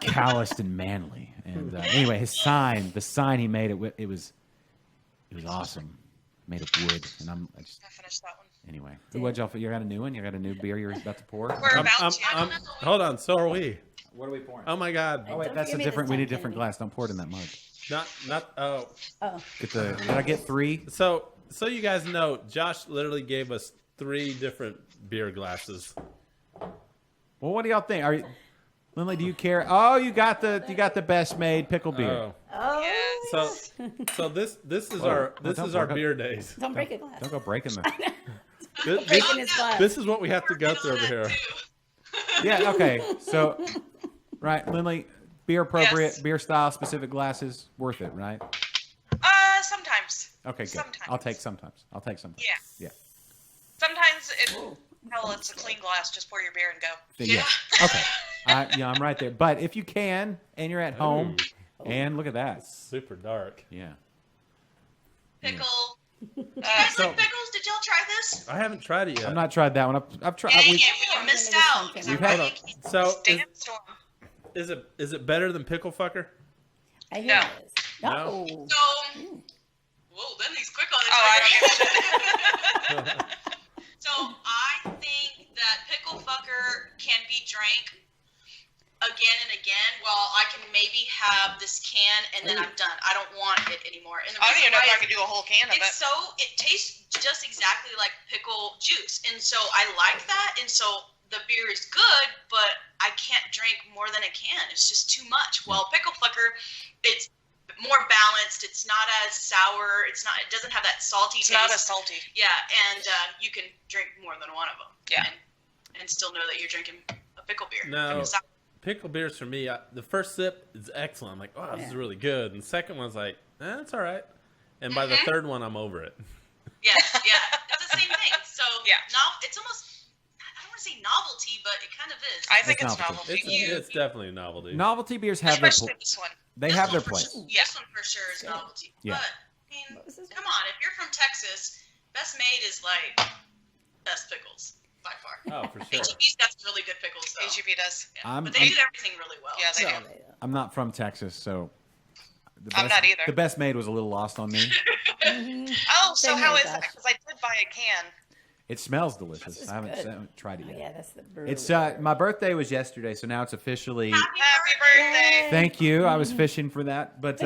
calloused and manly. And anyway, the sign he made it was awesome, made of wood. And I finished that one. anyway. What y'all? You got a new one? You got a new beer you're about to pour? We're about to. Hold on, so are we. What are we pouring? Oh my God. Oh wait, Don't that's a forget me different. this We need a time, different Kennedy. glass. Don't pour it in that mug. Oh. Oh, Did I get 3? So you guys know, Josh literally gave us 3 different beer glasses. Well, what do y'all think? Lynley, do you care? Oh, you got the best made pickle beer. Oh. So this is Whoa. our Well, don't our break up. beer days. don't break a glass. Don't go breaking the. Breaking his glass. This is what we have to go through over here. Yeah. Okay. So, right, Lynley, beer appropriate, Yes. beer style, specific glasses, worth it, right? Sometimes. Okay, good. Sometimes. I'll take sometimes. Yeah. Yeah. Sometimes it's a clean glass. Just pour your beer and go. Yeah. Okay. I'm right there. But if you can, and you're at home, and look at that. Super dark. Yeah. Pickle. You guys So- like pickles? Did y'all try this? I haven't tried it yet. I've not tried that one. I've tried. Dang We, it, you missed out. 'cause We've I had- really can't- So Damn storm. is it better than pickle fucker? I hear No. it is. No. So, whoa, then he's quick on this. Oh, I don't give a shit. So I think that pickle fucker can be drank again and again. Well, I can maybe have this can and then I'm done. I don't want it anymore. And the I don't even know reason if why I could do a whole can of it. it tastes just exactly like pickle juice, and so I like that, and so the beer is good, but I can't drink more than a can. It's just too much. Well, pickle fucker, it's more balanced. It's not as sour. It doesn't have that salty It's taste. not as salty. Yeah, and you can drink more than one of them. Yeah. And still know that you're drinking a pickle beer. No. It's not- Pickle beers for me, the first sip is excellent. I'm like, oh, this is really good. And the second one's like, it's all right. And by the third one, I'm over it. Yeah, it's the same thing. So Yeah. it's almost, I don't want to say novelty, but it kind of is. I think It's it's novelty. novelty. It's definitely a novelty. novelty beers have their Especially this one. they This have their one for place. sure- This one for sure is novelty. Yeah. But, I mean, What was this come on. If you're from Texas, Best Made is like best pickles by far. Oh, for sure. HEB's got some really good pickles, though. HEB does. Yeah. But they do everything really well. Yeah, they Yeah, do. I'm not from Texas, so the I'm not either. The best made was a little lost on me. Oh, so Same how here, is it? Josh. Because I did buy a can. It smells delicious. This is I haven't good. tried it Oh, yet. yeah, that's the brewery. It's my birthday was yesterday, so now it's officially. Happy birthday. Thank you. I was fishing for that, but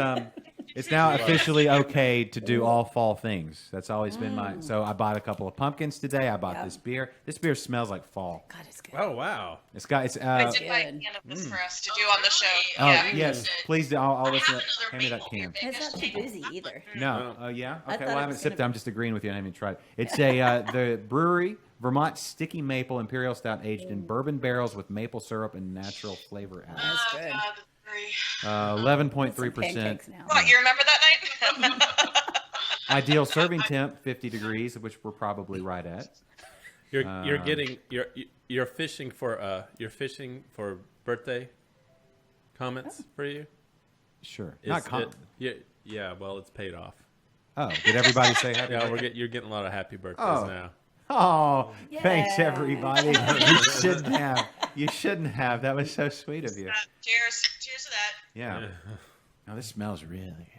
it's now officially okay to do all fall things. That's always been my. So I bought a couple of pumpkins today. I bought this beer. This beer smells like fall. God, it's good. Oh, wow. It's got. It's. I did buy a Good. can of this for us to Oh, do on the show. really? Oh Yeah. yes, please do. I'll I listen. have another Hand me that maple beer, can. baby. It's not too boozy either. No. Oh yeah. I Okay. thought Well, I it haven't was sipped it. gonna I'm just agreeing with you. I haven't even tried it. It's a the brewery Vermont Sticky Maple Imperial Stout aged in bourbon barrels with maple syrup and natural flavor added. That's Oh, good. God, the three. 11.3%. Pancakes now. What, you remember that night? Ideal serving temp 50 degrees, which we're probably right at. You're fishing for birthday comments for you. Sure. Is Not it- yeah. Well, it's paid off. Oh, did everybody say happy Yeah, birthday? you're getting a lot of happy birthdays Oh. now. Oh, thanks Yeah. everybody. You shouldn't have. You shouldn't have. That was so sweet of you. Cheers. Cheers to that. Yeah. Now this smells really, really good.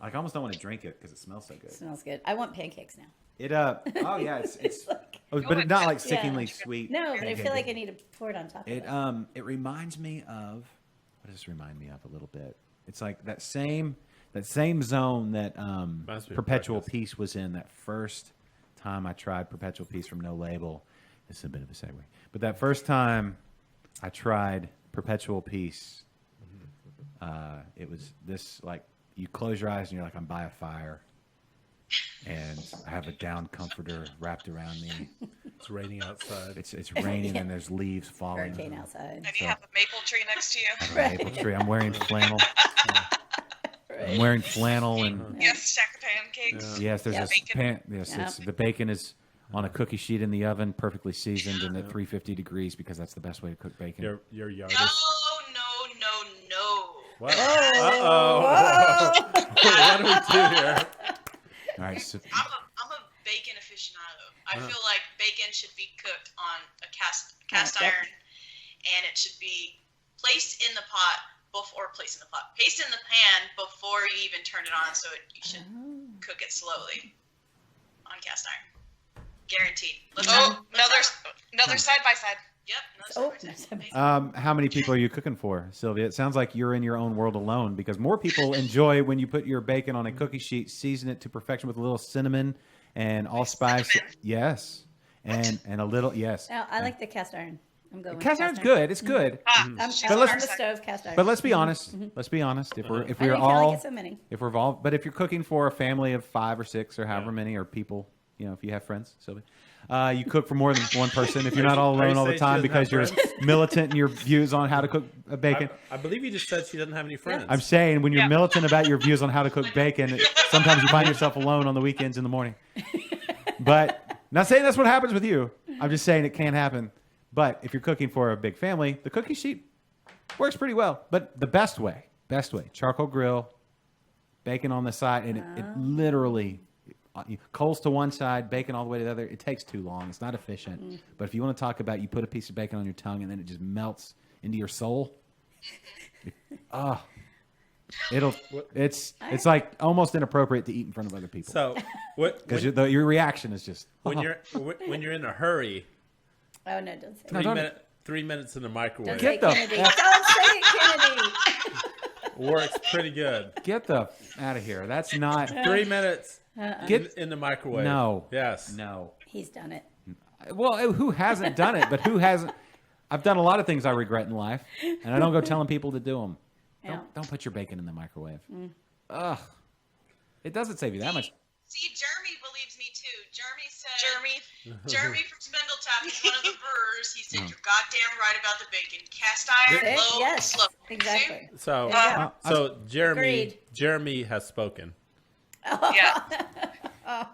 Like, I almost don't want to drink it because it smells so good. Smells good. I want pancakes now. It oh yeah, it's like, but it's not like Yeah. sickeningly sweet. No, but I pancake. feel like I need to pour it on top of It it. it reminds me of, what does this remind me of a little bit? It's like that same zone that Reminds me of Perpetual breakfast. Peace was in that first time I tried Perpetual Peace from No Label. This is a bit of a segue, but that first time I tried Perpetual Peace, it was this, like, you close your eyes and you're like, I'm by a fire, and I have a down comforter wrapped around me. It's raining outside. It's raining and there's leaves falling. Hurricane outside. And you have a maple tree next to you. Maple tree. I'm wearing flannel. I'm wearing flannel and Yes, stack of pancakes. yes, there's Yeah. this Bacon. yes, Yeah. it's, the bacon is on a cookie sheet in the oven, perfectly seasoned and at 350 degrees because that's the best way to cook bacon. Your yard No, is. no. What? Uh-oh. What do we do here? All right, so I'm a bacon aficionado. I feel like bacon should be cooked on a cast Yeah, iron, and it should be placed in the pot placed in the pan before you even turn it on. So you should cook it slowly on cast iron. Guaranteed. Another side by side. Yep. Oh, No, no, how many people are you cooking for, Sylvia? It sounds like you're in your own world alone because more people enjoy when you put your bacon on a cookie sheet, season it to perfection with a little cinnamon and allspice. Yes. And a little, yes. No, I like the cast iron. I'm going with Cast iron's good. It's good. I'm She's But on let's- our on the side. stove, cast iron. But let's be honest. Let's be honest. If we're I we're didn't feel all like it's so many. if we're involved, but if you're cooking for a family of 5 or 6 or however many or people, you know, if you have friends, Sylvia, you cook for more than one person. If you're not all Are you alone all the saying she time doesn't because have you're friends? militant in your views on how to cook bacon. I believe you just said she doesn't have any friends. I'm saying when you're militant about your views on how to cook bacon, sometimes you find yourself alone on the weekends in the morning. But not saying that's what happens with you. I'm just saying it can happen. But if you're cooking for a big family, the cookie sheet works pretty well. But the best way, charcoal grill, bacon on the side, and it literally, coals to one side, bacon all the way to the other. It takes too long. It's not efficient. But if you want to talk about, you put a piece of bacon on your tongue and then it just melts into your soul. It's like almost inappropriate to eat in front of other people So, because your reaction is just when you're in a hurry, Oh, no, don't say No, it. don't- 3 minutes in the microwave Don't say Get the Kennedy. F- Don't say it, Kennedy. works pretty good. get the out of here. That's not 3 minutes get in the microwave. no. Yes. No. He's done it. Well, who hasn't done it? But who hasn't? I've done a lot of things I regret in life, and I don't go telling people to do them. Yeah. Don't put your bacon in the microwave. Ugh. It doesn't save you that much. See, Jeremy believes me too. Jeremy said. Jeremy from Spindletap, he's one of the brewers. He said, "You're goddamn right about the bacon. Cast iron, It- low, yes, slow." exactly. So, Yeah. Jeremy Agreed. has spoken. Yeah.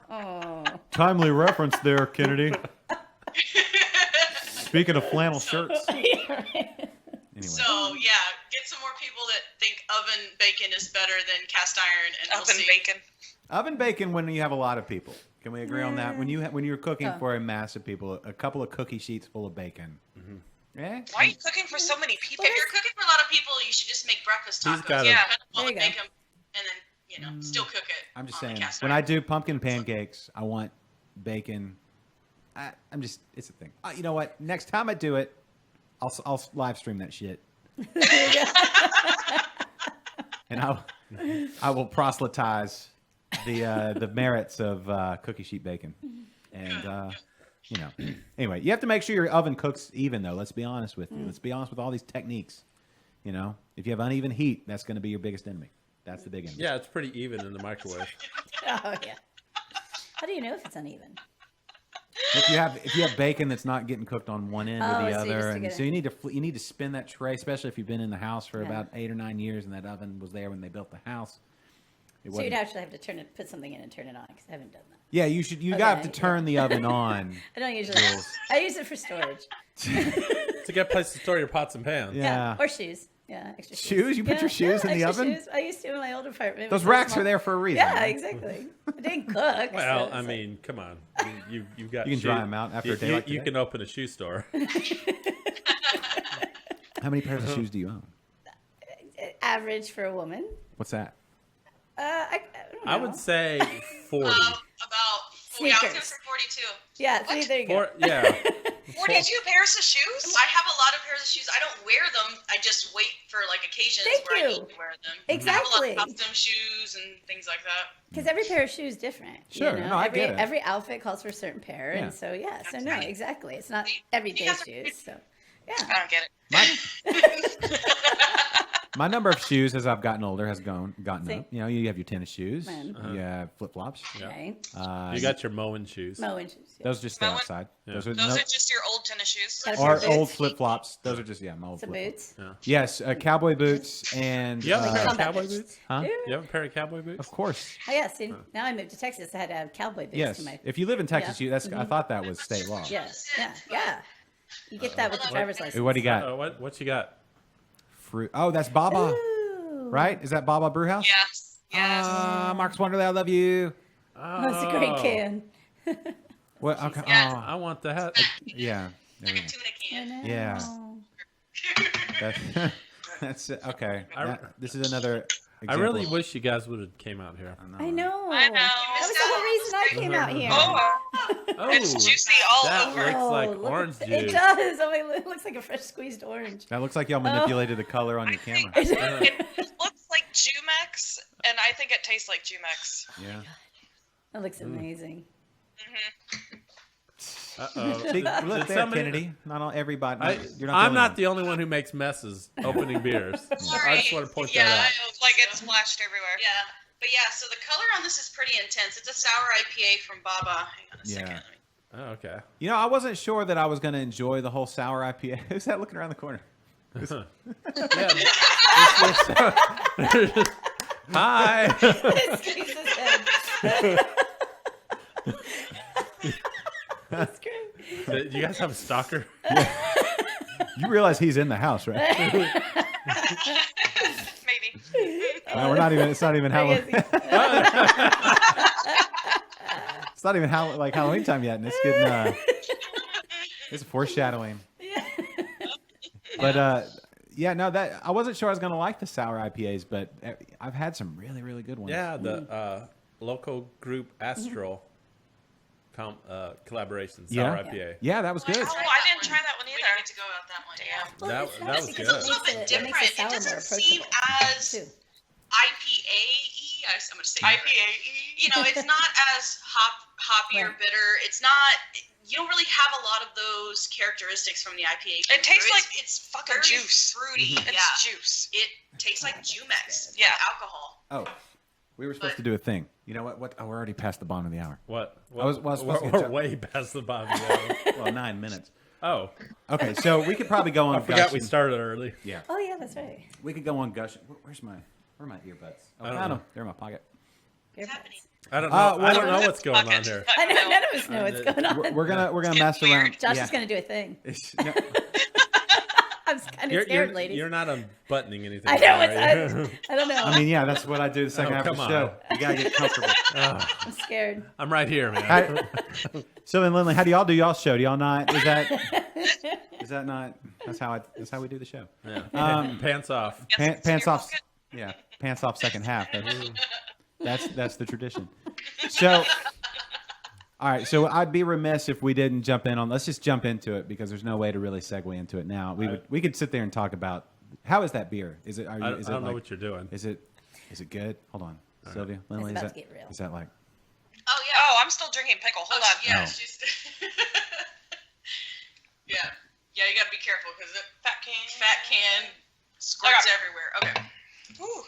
Oh. Timely reference there, Kennedy. Speaking of flannel shirts. Anyway. So yeah, get some more people that think oven bacon is better than cast iron, and we'll Oven see. bacon. Oven bacon when you have a lot of people. Can we agree on that? When you're cooking Oh. for a mass of people, a couple of cookie sheets full of bacon. Eh? Why are you cooking for so many people? If you're cooking for a lot of people, you should just make breakfast He's tacos. got a- Yeah, There you go. make them, and then still cook it. I'm just on the saying, cast when iron. I do pumpkin pancakes, I want bacon. It's a thing. You know what? Next time I do it, I'll live stream that shit. And I will proselytize the merits of cookie sheet bacon. And, anyway, you have to make sure your oven cooks even, though. Let's be honest with you. Let's be honest with all these techniques. You know, if you have uneven heat, that's going to be your biggest enemy. That's the big enemy. Yeah, it's pretty even in the microwave. Oh, yeah. How do you know if it's uneven? If you have bacon that's not getting cooked on one end or Oh, the so you other, just and get so you need to spin that tray, especially if you've been in the house for Yeah. about 8 or 9 years, and that oven was there when they built the house. It So you'd wasn't- actually have to put something in and turn it on because I haven't done that. yeah, you should. You Okay, got to turn the oven on. I don't usually. I use it for storage. It's a good place to store your pots and pans. Yeah. Or shoes. Yeah, extra Shoes? You put your shoes in the extra oven? Shoes. I used to in my old apartment. Those racks are there for a reason. Yeah, right? exactly. I didn't cook. Well, so I it's mean, come on. You've got. You can dry them out after a day like You today? can open a shoe store. How many pairs of shoes do you own? like average for a woman. What's that? I don't know. I would say 40. About 40. I was Sneakers. gonna say 42. Yeah, see, there you go. Yeah. 42 pairs of shoes? I have a lot of pairs of shoes. I don't wear them. I just wait for like occasions Thank where I you. need to wear them. Exactly. I have a lot of custom shoes and things like that. Because every pair of shoes is different. Sure, no, I every, get it. Every outfit calls for a certain pair, Yeah. and so yeah, so no, Absolutely. exactly. It's not You everyday guys are- shoes. So yeah, I don't get it. My number of shoes as I've gotten older has gotten Same. up. You know, you have your tennis shoes, Man. you have flip flops. right. You got your mowing shoes. Mowing shoes. Yeah. Those just stay Moen- outside. Yeah. Those are Those no, are just your old tennis shoes. Got a or pair of old boots. flip flops. Those are just my old Some flip boots. Yes, cowboy boots and You have a pair of Combat cowboy boots. boots? huh? Yeah. You have a pair of cowboy boots? Of course. Oh yeah, see, now I moved to Texas. I had to have cowboy boots. Yes. To my, If you live in Texas, Yeah. you that's I thought that was state law. yes, yeah. You get that with the driver's license. Hey, what do you got? What you got? Fruit. Oh, that's Baba, Ooh. right? Is that Baba Brewhouse? Yes. Yes. Marcus Wonderland, I love you. That's a great can. What? Okay. Yeah. Oh, I want that. yeah. There we Like go. a tuna I can. know. Yeah. That's, that's it. Okay. This is another. I Example. really wish you guys would have came out here. I know. I know. That was the whole reason I came out here. Oh, it's juicy all that over. looks like look at orange th- juice. It does. Oh, it looks like a fresh squeezed orange. That looks like y'all manipulated the color on your camera. It looks like Jumex, and I think it tastes like Jumex. Yeah. That looks amazing. Uh-oh. See, look Did there, somebody- Kennedy. Not all everybody. You're not. I'm not the only one who makes messes opening beers. I just want to point Yeah, that I out. know. Like it's splashed everywhere. Yeah. But yeah, so the color on this is pretty intense. It's a sour IPA from Baba. Hang on a second. Yeah. Let me- Oh, okay. You know, I wasn't sure that I was going to enjoy the whole sour IPA. Who's that looking around the corner? Hi. Squeeze his head. That's great. Do you guys have a stalker? You realize he's in the house, right? Maybe. No, we're not even. It's not even Halloween. It's not even Halloween time yet, and it's getting. It's foreshadowing. But yeah, no, that I wasn't sure I was going to like the sour IPAs, but I've had some really, really good ones. Yeah, the local group Astral collaboration sour IPA. Yeah, that was good. Oh, I didn't try that one We either. didn't get to go about that one. Yeah. Well, That- it's that nice was because good. it It's a little bit makes different. it It sour more doesn't seem approachable, as too. IPA-y. I'm going to say IPA. You know, it's not as hoppy or Right. bitter. It's not. You don't really have a lot lot of those characteristics from the IPA. It tastes like it's fucking very juice. fruity. It's Yeah, juice. it tastes like Jumex. Yeah. Like alcohol. Oh, we were supposed to do a thing. You know what? Oh, we're already past the bottom of the hour. What? I was supposed to we're, get we're to- way past the bottom of the hour. Well, 9 minutes. Oh, Okay, so we could probably go on. I forgot we gushing. started early. Yeah, Oh yeah, that's right. we could go on gushing. Where are my earbuds? Oh, I don't I know. They're in my pocket. Earbuds. happening? I don't know. well, I don't know what's going on here. I know none of us know what's going on. We're gonna mess around. Josh yeah. is gonna do a thing. No, I'm kind of You're, scared, you're, ladies. you're not unbuttoning anything. I know. are you? I don't know. I mean, yeah, that's what I do the second Oh, half of the come show. on. You gotta get comfortable. I'm scared. I'm right here, man. So then, Lynley, how do y'all do y'all show? Do y'all not? Is that not? That's how we do the show. Yeah. Pants off. Pants off. Yeah, pants off second half. That's the tradition. So, all right. So I'd be remiss if we didn't jump in on. Let's just jump into it because there's no way to really segue into it now. We could sit there and talk about how is that beer? Is it? Are you? I Is it don't know like, what you're doing. Is it good? Hold on, Sylvia. Lynley, about is to get real. that like? Oh yeah. Oh, I'm still drinking pickle. Hold on. Yeah, Oh. she's. yeah, you gotta be careful because the fat can squirts everywhere. Okay. Ooh.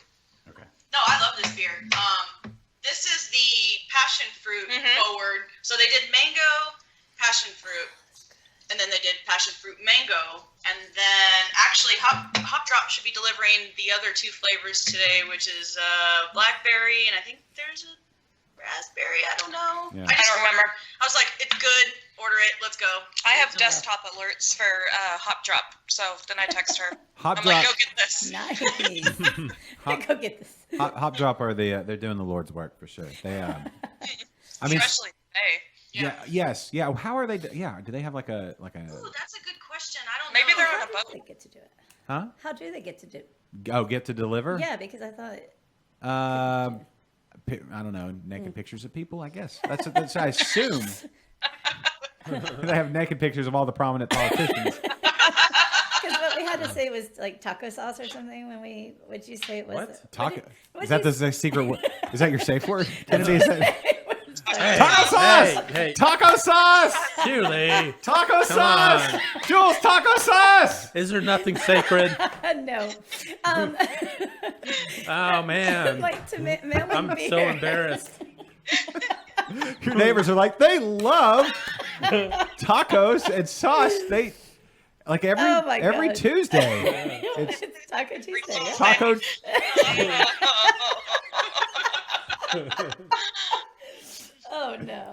Okay. No, I love this beer. This is the passion fruit forward. So they did mango, passion fruit, and then they did passion fruit mango, and then actually Hop Drop should be delivering the other two flavors today, which is blackberry, and I think there's a raspberry. I don't know. Yeah. I just I don't remember. ordered. I was like, it's good. Order it. Let's go. I have desktop alerts for Hop Drop, so then I text her. Hop I'm Drop. like, go get this. Nice. Go get this. Hop Drop are they're doing the Lord's work for sure. They I mean, Especially today. yes, yeah. How are they? Yeah, do they have like a? Ooh, that's a good question. I don't Maybe know. they're on How a do boat. they get to do it? Huh? How do they get to do? Get to deliver? Yeah, because I thought. I don't know. Naked pictures of people. I guess that's I assume. They have naked pictures of all the prominent politicians. Because what we had to say was like taco sauce or something when we. What'd you say it was? What? Taco? What'd Is that you the secret word? Is that your safe word? Kennedy, is that... Hey, Taco sauce! Hey, Taco sauce! Julie. Taco sauce! on. Jules, taco sauce! Is there nothing sacred? No. Oh, man. Like to mail I'm beer. so embarrassed. Your neighbors are like, they love tacos and sauce. They like Oh my every God. Tuesday. It's It's Taco Tuesday. Yeah. taco. Oh no.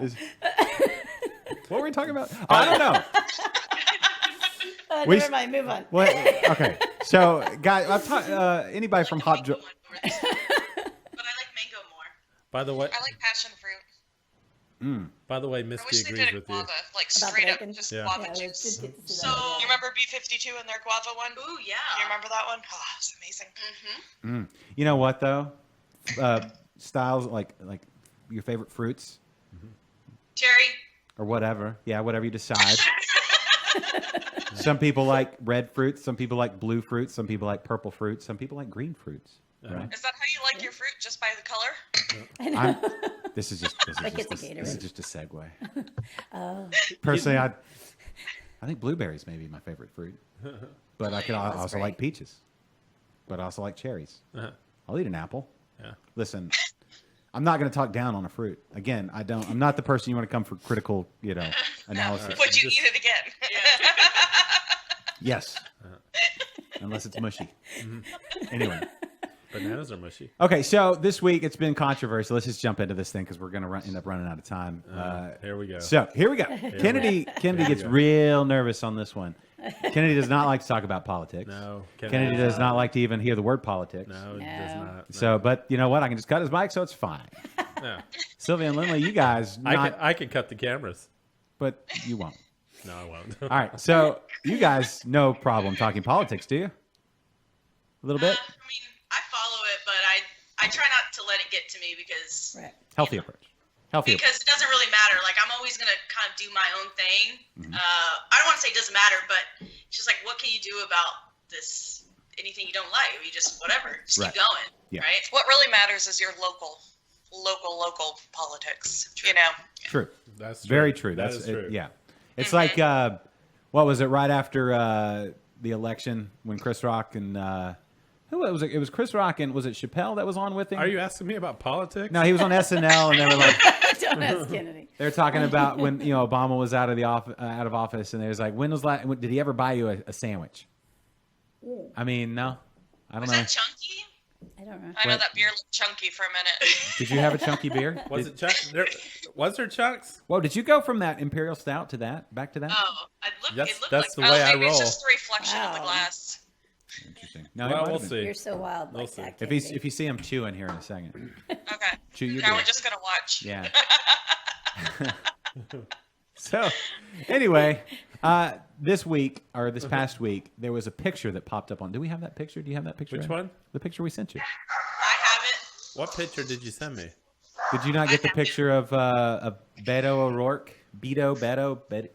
What were we talking about? Oh, I don't know. We- Never mind. Move on. What? Okay. So, guys, I've anybody from Hop Drop. But I like mango more. By the way, I like passion fruit. Misty I wish they agrees did a with you. guava, like About straight the up, bacon? just Yeah. guava Yeah, we juice. did get to see So- that. You remember B-52 and their guava one? Ooh, yeah. You remember that one? Oh, it's amazing. You know what though? Styles like your favorite fruits Cherry. or whatever. Yeah, whatever you decide. Some people like red fruits. Some people like blue fruits. Some people like purple fruits. Some people like green fruits. Right? Is that how you like your fruit, just by the color? I know. This is just Like it's a this is Gatorade. just a segue. Personally, I think blueberries may be my favorite fruit, but I also like peaches, but I also like cherries. Uh-huh. I'll eat an apple. Yeah. Listen, I'm not going to talk down on a fruit. Again, I'm not the person you want to come for critical, analysis. Would you eat it again? Yes, unless it's mushy. Anyway. Bananas are mushy. Okay, so this week it's been controversial. Let's just jump into this thing because we're going to end up running out of time. Here we go. So here we go. Kennedy gets real nervous on this one. Kennedy does not like to talk about politics. No. Kennedy does not like to even hear the word politics. No, it does not. So, but you know what? I can just cut his mic, so it's fine. No. Sylvia and Lynley, you guys, I can cut the cameras. but you won't. No, I won't. All right, so you guys, no problem talking politics, do you? A little bit. I mean, I follow it, but I try not to let it get to me because Right. Healthy approach. Healthy approach. because it doesn't really matter. Like I'm always gonna kind of do my own thing. I don't want to say it doesn't matter, but it's just like, what can you do about this? Anything you don't like, you just whatever, just Right. keep going, Yeah. right? What really matters is your local politics. You know. True. That's true. Very true. That That's is true. yeah. It's like what was it right after the election when Chris Rock and who was it? It was Chris Rock and was it Chappelle that was on with him? Are you asking me about politics? No, he was on SNL and they were like Don't ask Kennedy. they were talking about when Obama was out of office and they was like when did he ever buy you a sandwich? I mean, no, I don't Was know. that chunky? I don't know. I know What? that beer looked chunky for a minute. Did you have a chunky beer? Was it was there chunks? Whoa, did you go from that Imperial Stout to that back to that? Oh, it looked That's like the way I Maybe it's roll. just the reflection of the Wow. glass. Interesting. No, it Well, might we'll have been. see. You're so wild We'll like see. that. If you see him chewing here in a second, Okay. chew your Now beer. we're just gonna watch. Yeah. So, anyway, this week or this past week, there was a picture that popped up on. Do we have that picture? Do you have that picture? Which Ed? one? The picture we sent you. I have it. What picture did you send me? Did you not get the picture of Beto O'Rourke? Beto.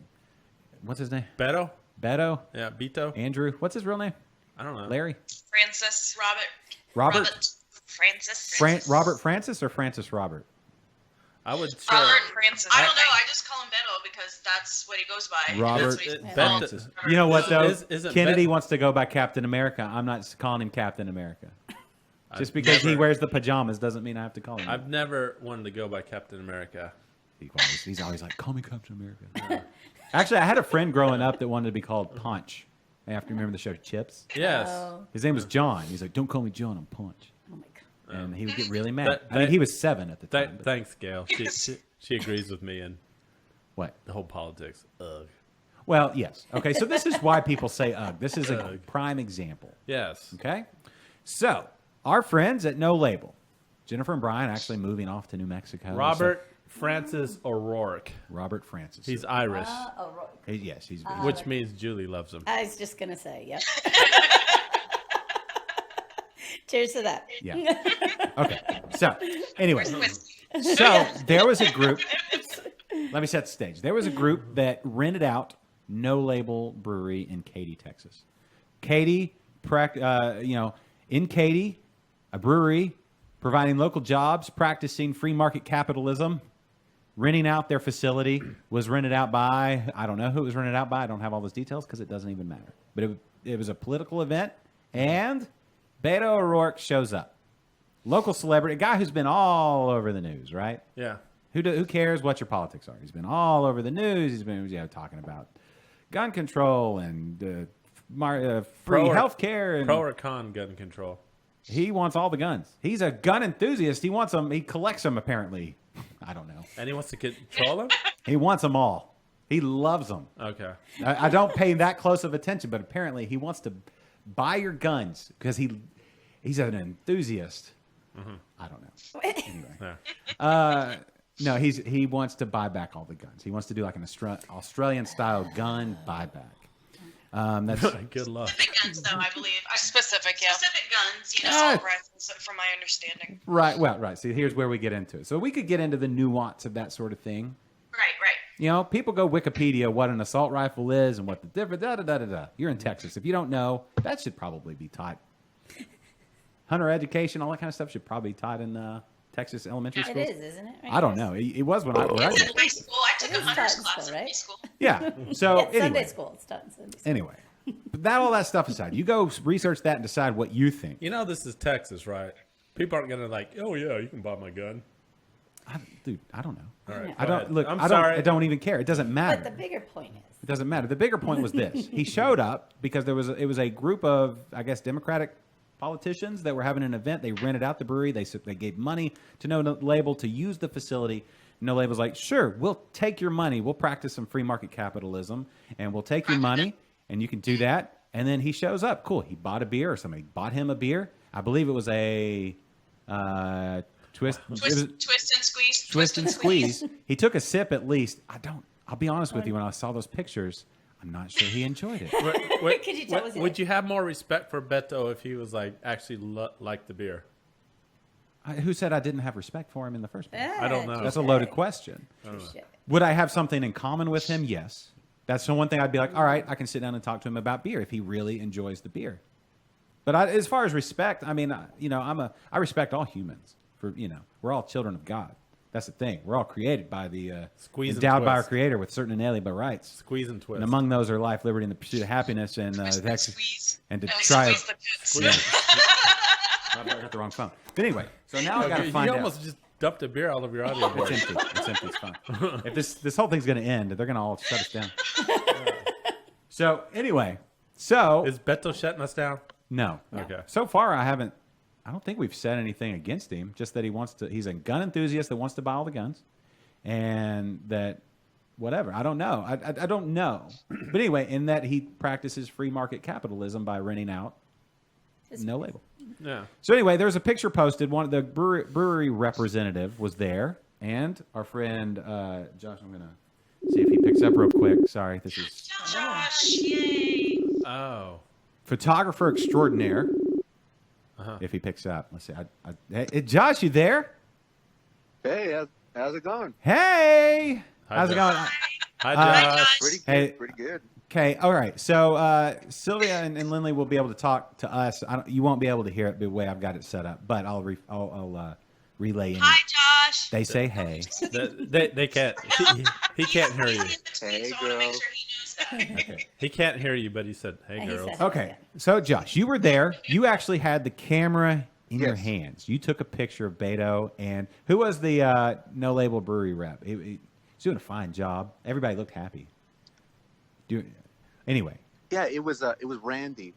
What's his name? Beto? Beto. Yeah, Beto? Andrew. What's his real name? I don't know. Larry. Francis. Robert. Francis. Robert Francis or Francis Robert? I would share. Robert Francis. I don't know. I just call him Beto because that's what he goes by. Robert That's what he's Francis. called. You know what though? Isn't Kennedy Bet- wants to go by Captain America. I'm not calling him Captain America. Just because he never- wears the pajamas doesn't mean I have to call him. I've never wanted to go by Captain America. He's always like, call me Captain America. Actually, I had a friend growing up that wanted to be called Punch. After you remember the show Chips? Yes. Oh, His name was John. He's like, don't call me John, I'm Punch. oh my god. And he would get really mad. That- I mean, he was 7 at the time. but- Thanks, Gail. She agrees with me. And What? The whole politics. Ugh. Well, yes. Okay, so this is why people say ugh. This is a prime example. Yes. Okay? So, our friends at No Label, Jennifer and Brian actually moving off to New Mexico. Robert Francis O'Rourke. Robert Francis. He's Irish, Yes, he's which means Julie loves him. I was just going to say, yep. Cheers to that. Yeah. Okay. So, anyway. So, there was a group. Let me set the stage. There was a group that rented out No Label Brewery in Katy, Texas. Katy, in Katy, a brewery providing local jobs, practicing free market capitalism, renting out their facility, was rented out by, I don't know who it was rented out by. I don't have all those details because it doesn't even matter. But it was a political event, and Beto O'Rourke shows up. Local celebrity, a guy who's been all over the news, right? Yeah. Who cares what your politics are? He's been all over the news. He's been talking about gun control and free health care. And pro or con gun control? he wants all the guns. He's a gun enthusiast. He wants them. He collects them, apparently. I don't know. And he wants to control them? He wants them all. He loves them. Okay. I don't pay that close of attention, but apparently he wants to buy your guns because he's an enthusiast. Mm-hmm. I don't know. Anyway. Yeah. No, he wants to buy back all the guns. He wants to do like an Australian-style gun buyback. That's Good luck. Specific guns, though, I believe. Specific guns, assault rifles, from my understanding. right. Well, right. See, here's where we get into it. So we could get into the nuance of that sort of thing. Right. People go Wikipedia what an assault rifle is and what the different da-da-da-da-da. You're in Texas. If you don't know, that should probably be taught. Hunter education, all that kind of stuff should probably be taught in Texas elementary schools. It is, isn't it? Right? I don't know. It was when I It's did. in high school. I took a It is hunter's taught in class school, in high right? school. Yeah. So It's Sunday anyway. school. It's taught in Sunday school. Anyway. But all that stuff aside, you go research that and decide what you think. You know this is Texas, right? People aren't going to like, oh, yeah, you can buy my gun. Dude, I don't know. All right, I go don't ahead. look. I'm I sorry. don't even care. It doesn't matter. But the bigger point is, It doesn't matter. The bigger point was this: he showed up because it was a group of, I guess, Democratic politicians that were having an event. They rented out the brewery. They gave money to No Label to use the facility. No Label's like, sure, we'll take your money. We'll practice some free market capitalism, and we'll take your money, and you can do that. And then he shows up. Cool. He bought a beer, or somebody bought him a beer. I believe it was a twist and Squeeze. twist and squeeze. He took a sip at least. I'll be honest with you. When I saw those pictures, I'm not sure he enjoyed it. Could you tell us Would you have more respect for Beto if he was like actually liked the beer? Who said I didn't have respect for him in the first place? I don't know. That's a loaded question. Would I have something in common with him? Yes. That's the one thing I'd be like, all right, I can sit down and talk to him about beer if he really enjoys the beer. But as far as respect, I mean, I respect all humans. We're all children of God. That's the thing. We're all created by endowed by our Creator with certain inalienable rights. Squeeze and twist. And among those are life, liberty, and the pursuit of happiness, and Squeeze. and to No, try. squeeze the tits. I got the wrong phone. But anyway, so now I got to find You out. almost just dumped a beer all over your audio board. It's empty. It's empty. It's fine. If this whole thing's going to end, they're going to all shut us down. So anyway, Is Beto shutting us down? no. Okay. So far, I don't think we've said anything against him. Just that he's a gun enthusiast that wants to buy all the guns, and that whatever. I don't know. I don't know. But anyway, in that he practices free market capitalism by renting out No Label. Yeah. So anyway, there's a picture posted. One of the brewery representative was there, and our friend Josh. I'm gonna see if he picks up real quick. Sorry, this is Josh, yay. Oh. photographer extraordinaire. If he picks up, let's see. Hey, Josh, you there? Hey, how's it going? Hey, Hi, how's it Josh. going? Hi, Josh. Pretty good. Hey. Pretty good. Okay, all right. So Sylvia and Lynley will be able to talk to us. You won't be able to hear it the way I've got it set up, but I'll relay in. Hi, Josh. They say hey. They can't. He can't hear you. Hey, So I want to make girls. sure he knows that. Okay. He can't hear you, but he said, "Hey, He girls." said- Okay. So Josh, you were there. You actually had the camera in your Yes. hands. You took a picture of Beto, and who was the No Label Brewery rep? He's doing a fine job. Everybody looked happy. Anyway. Yeah, it was Randy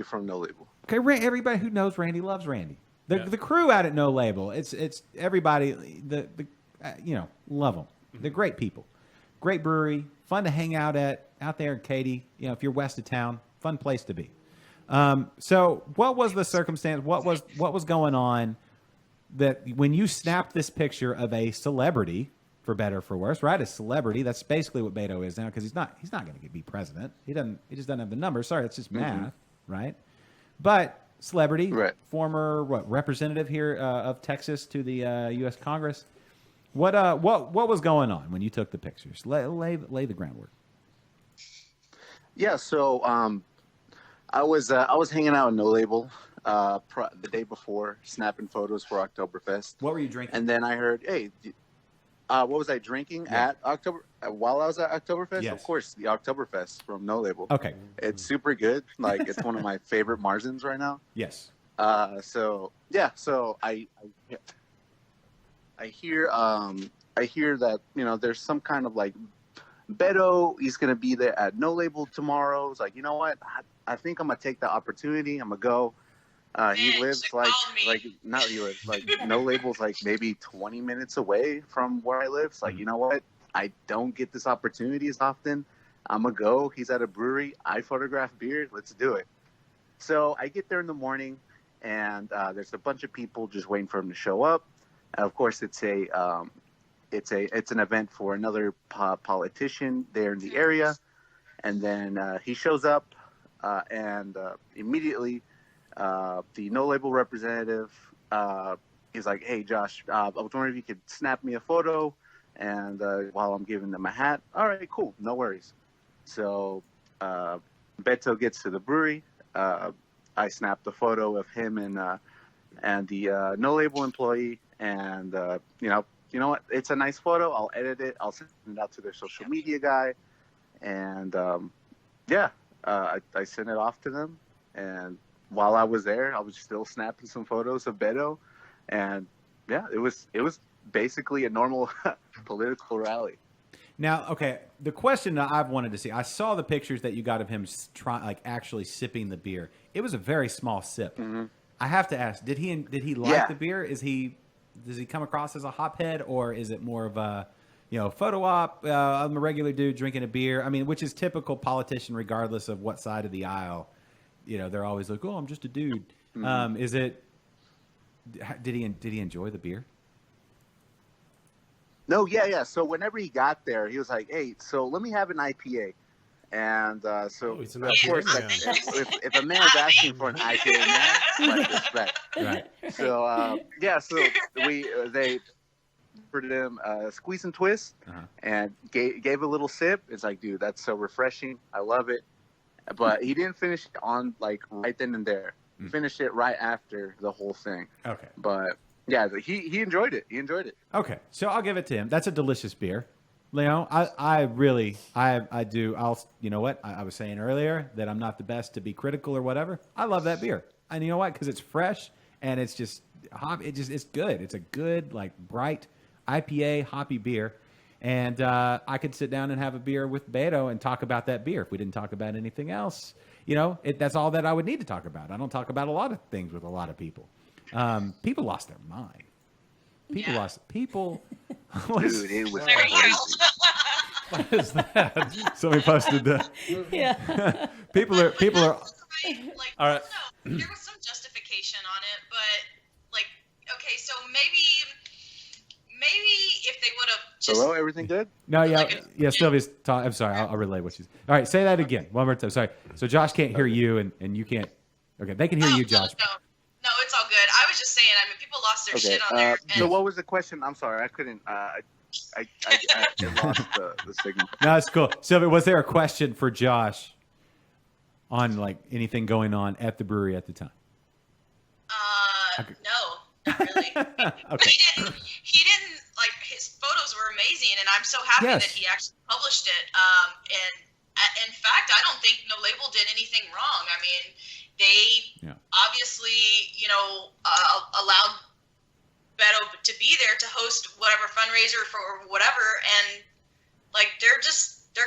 from No Label. Okay, everybody who knows Randy loves Randy. Yeah. The crew out at No Label, it's everybody. Love them. They're great people. great brewery, fun to hang out there in Katy. You know, if you're west of town, fun place to be. So what was the circumstance? What was going on that when you snapped this picture of a celebrity, for better or for worse, right? A celebrity. That's basically what Beto is now, because he's not going to be president. He just doesn't have the numbers. Sorry, it's just math, right? But celebrity, Right. former representative here of Texas to the U.S. Congress. What was going on when you took the pictures? Lay the groundwork. Yeah, so I was hanging out at No Label the day before, snapping photos for Oktoberfest. What were you drinking? And then I heard, hey, what was I drinking at while I was at Oktoberfest? Yes. Of course, the Oktoberfest from No Label. Okay. It's super good. Like, it's one of my favorite Marzens right now. Yes. So I hear that, you know, there's some kind of like Beto, he's gonna be there at No Label tomorrow. It's like, you know what? I think I'm gonna take the opportunity. I'm gonna go. He lives No Label's like maybe 20 minutes away from where I live. It's like, you know what? I don't get this opportunity as often. I'm gonna go. He's at a brewery. I photograph beer. Let's do it. So I get there in the morning, and there's a bunch of people just waiting for him to show up. And of course, it's an event for another politician there in the area, and then he shows up, and immediately the No Label representative is like, "Hey, Josh, I was wondering if you could snap me a photo, and while I'm giving them a hat." All right, cool, no worries. So Beto gets to the brewery. I snapped a photo of him and the No Label employee, and you know what? It's a nice photo. I'll edit it. I'll send it out to their social media guy, and I sent it off to them. And while I was there, I was still snapping some photos of Beto, and yeah, it was basically a normal political rally. Now, okay, the question that I've wanted to see, I saw the pictures that you got of him actually sipping the beer. It was a very small sip. Mm-hmm. I have to ask, did he like the beer? Does he come across as a hophead, or is it more of a, photo op? I'm a regular dude drinking a beer. I mean, which is typical politician, regardless of what side of the aisle. They're always like, "Oh, I'm just a dude." Mm-hmm. Did he enjoy the beer? No, yeah. So whenever he got there, he was like, "Hey, so let me have an IPA." And he's an of IPA course, man. like, if a man's asking for an IPA, man, like respect. Right. So they for them squeeze and twist, and gave a little sip. It's like, dude, that's so refreshing. I love it. But he didn't finish it on like right then and there. He finished it right after the whole thing. Okay. But yeah, he enjoyed it. He enjoyed it. Okay, so I'll give it to him. That's a delicious beer. I do. You know what? I was saying earlier that I'm not the best to be critical or whatever. I love that beer. And you know what? Because it's fresh and it's just it's good. It's a good, like, bright IPA hoppy beer. And I could sit down and have a beer with Beto and talk about that beer. If we didn't talk about anything else, that's all that I would need to talk about. I don't talk about a lot of things with a lot of people. People lost their mind. People. Dude, it was There you crazy. go. What is that? Somebody posted that. Yeah. People are. Like, All right. no, there was some justification on it, but like, okay, so maybe if they would have just Hello, everything good? No, yeah, Like yeah. Sylvia's talking. I'm sorry. I'll relay what she's. All right, say that again. One more time. Sorry. So Josh can't hear you, and you can't. Okay, they can hear you, Josh. No, it's all good. I was just saying. I mean, people lost their Okay. shit on there. So And what was the question? I'm sorry, I couldn't. I lost the signal. No, it's cool. Sylvia, was there a question for Josh on like anything going on at the brewery at the time? no, not really. Okay. He didn't like, his photos were amazing, and I'm so happy Yes. that he actually published it. And in fact, I don't think No Label did anything wrong. I mean, they obviously, allowed Beto to be there to host whatever fundraiser for whatever, and like they're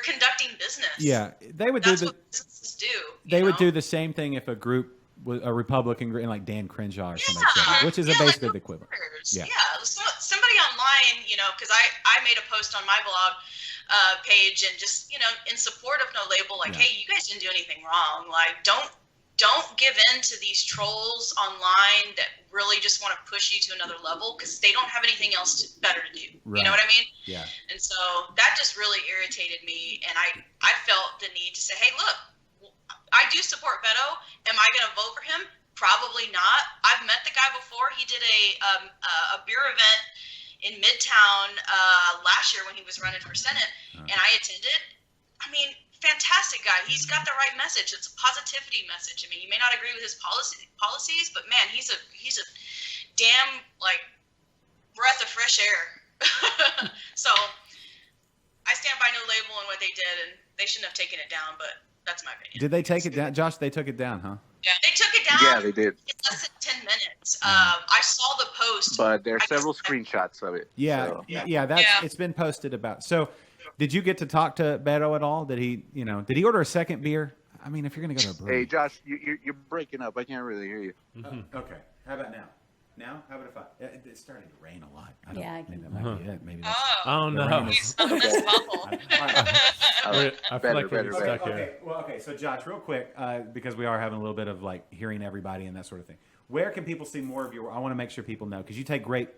conducting business. Yeah, they would do That's the. what businesses do. They would do the same thing if a group a Republican and like Dan Crenshaw or somebody said it, which is basically like, the equivalent. Yeah. Somebody online, because I made a post on my blog page and just, in support of No Label, like, hey, you guys didn't do anything wrong. Like, don't give in to these trolls online that really just want to push you to another level because they don't have anything else better to do. Right. You know what I mean? Yeah. And so that just really irritated me. And I felt the need to say, hey, look, I do support Beto. Am I going to vote for him? Probably not. I've met the guy before. He did a beer event in Midtown last year when he was running for Senate, and I attended. I mean, fantastic guy. He's got the right message. It's a positivity message. I mean, you may not agree with his policies, but man, he's a damn breath of fresh air. So I stand by No Label and what they did, and they shouldn't have taken it down, but that's my opinion. Did they take it down, Josh? They took it down, huh? Yeah, they took it down. Yeah, they did. In less than 10 minutes. I saw the post. But there are several screenshots of it. Yeah, so. It's been posted about. So, did you get to talk to Beto at all? Did he order a second beer? I mean, if you're gonna go to a brewery. Hey, Josh, you're breaking up. I can't really hear you. Okay. How about now? Now? How about if it's starting to rain a lot. Maybe that might be it. Maybe that's, oh no. He's on this bubble. I feel like we're stuck here. Okay. So, Josh, real quick, because we are having a little bit of hearing everybody and that sort of thing. Where can people see more of your? I want to make sure people know because you take great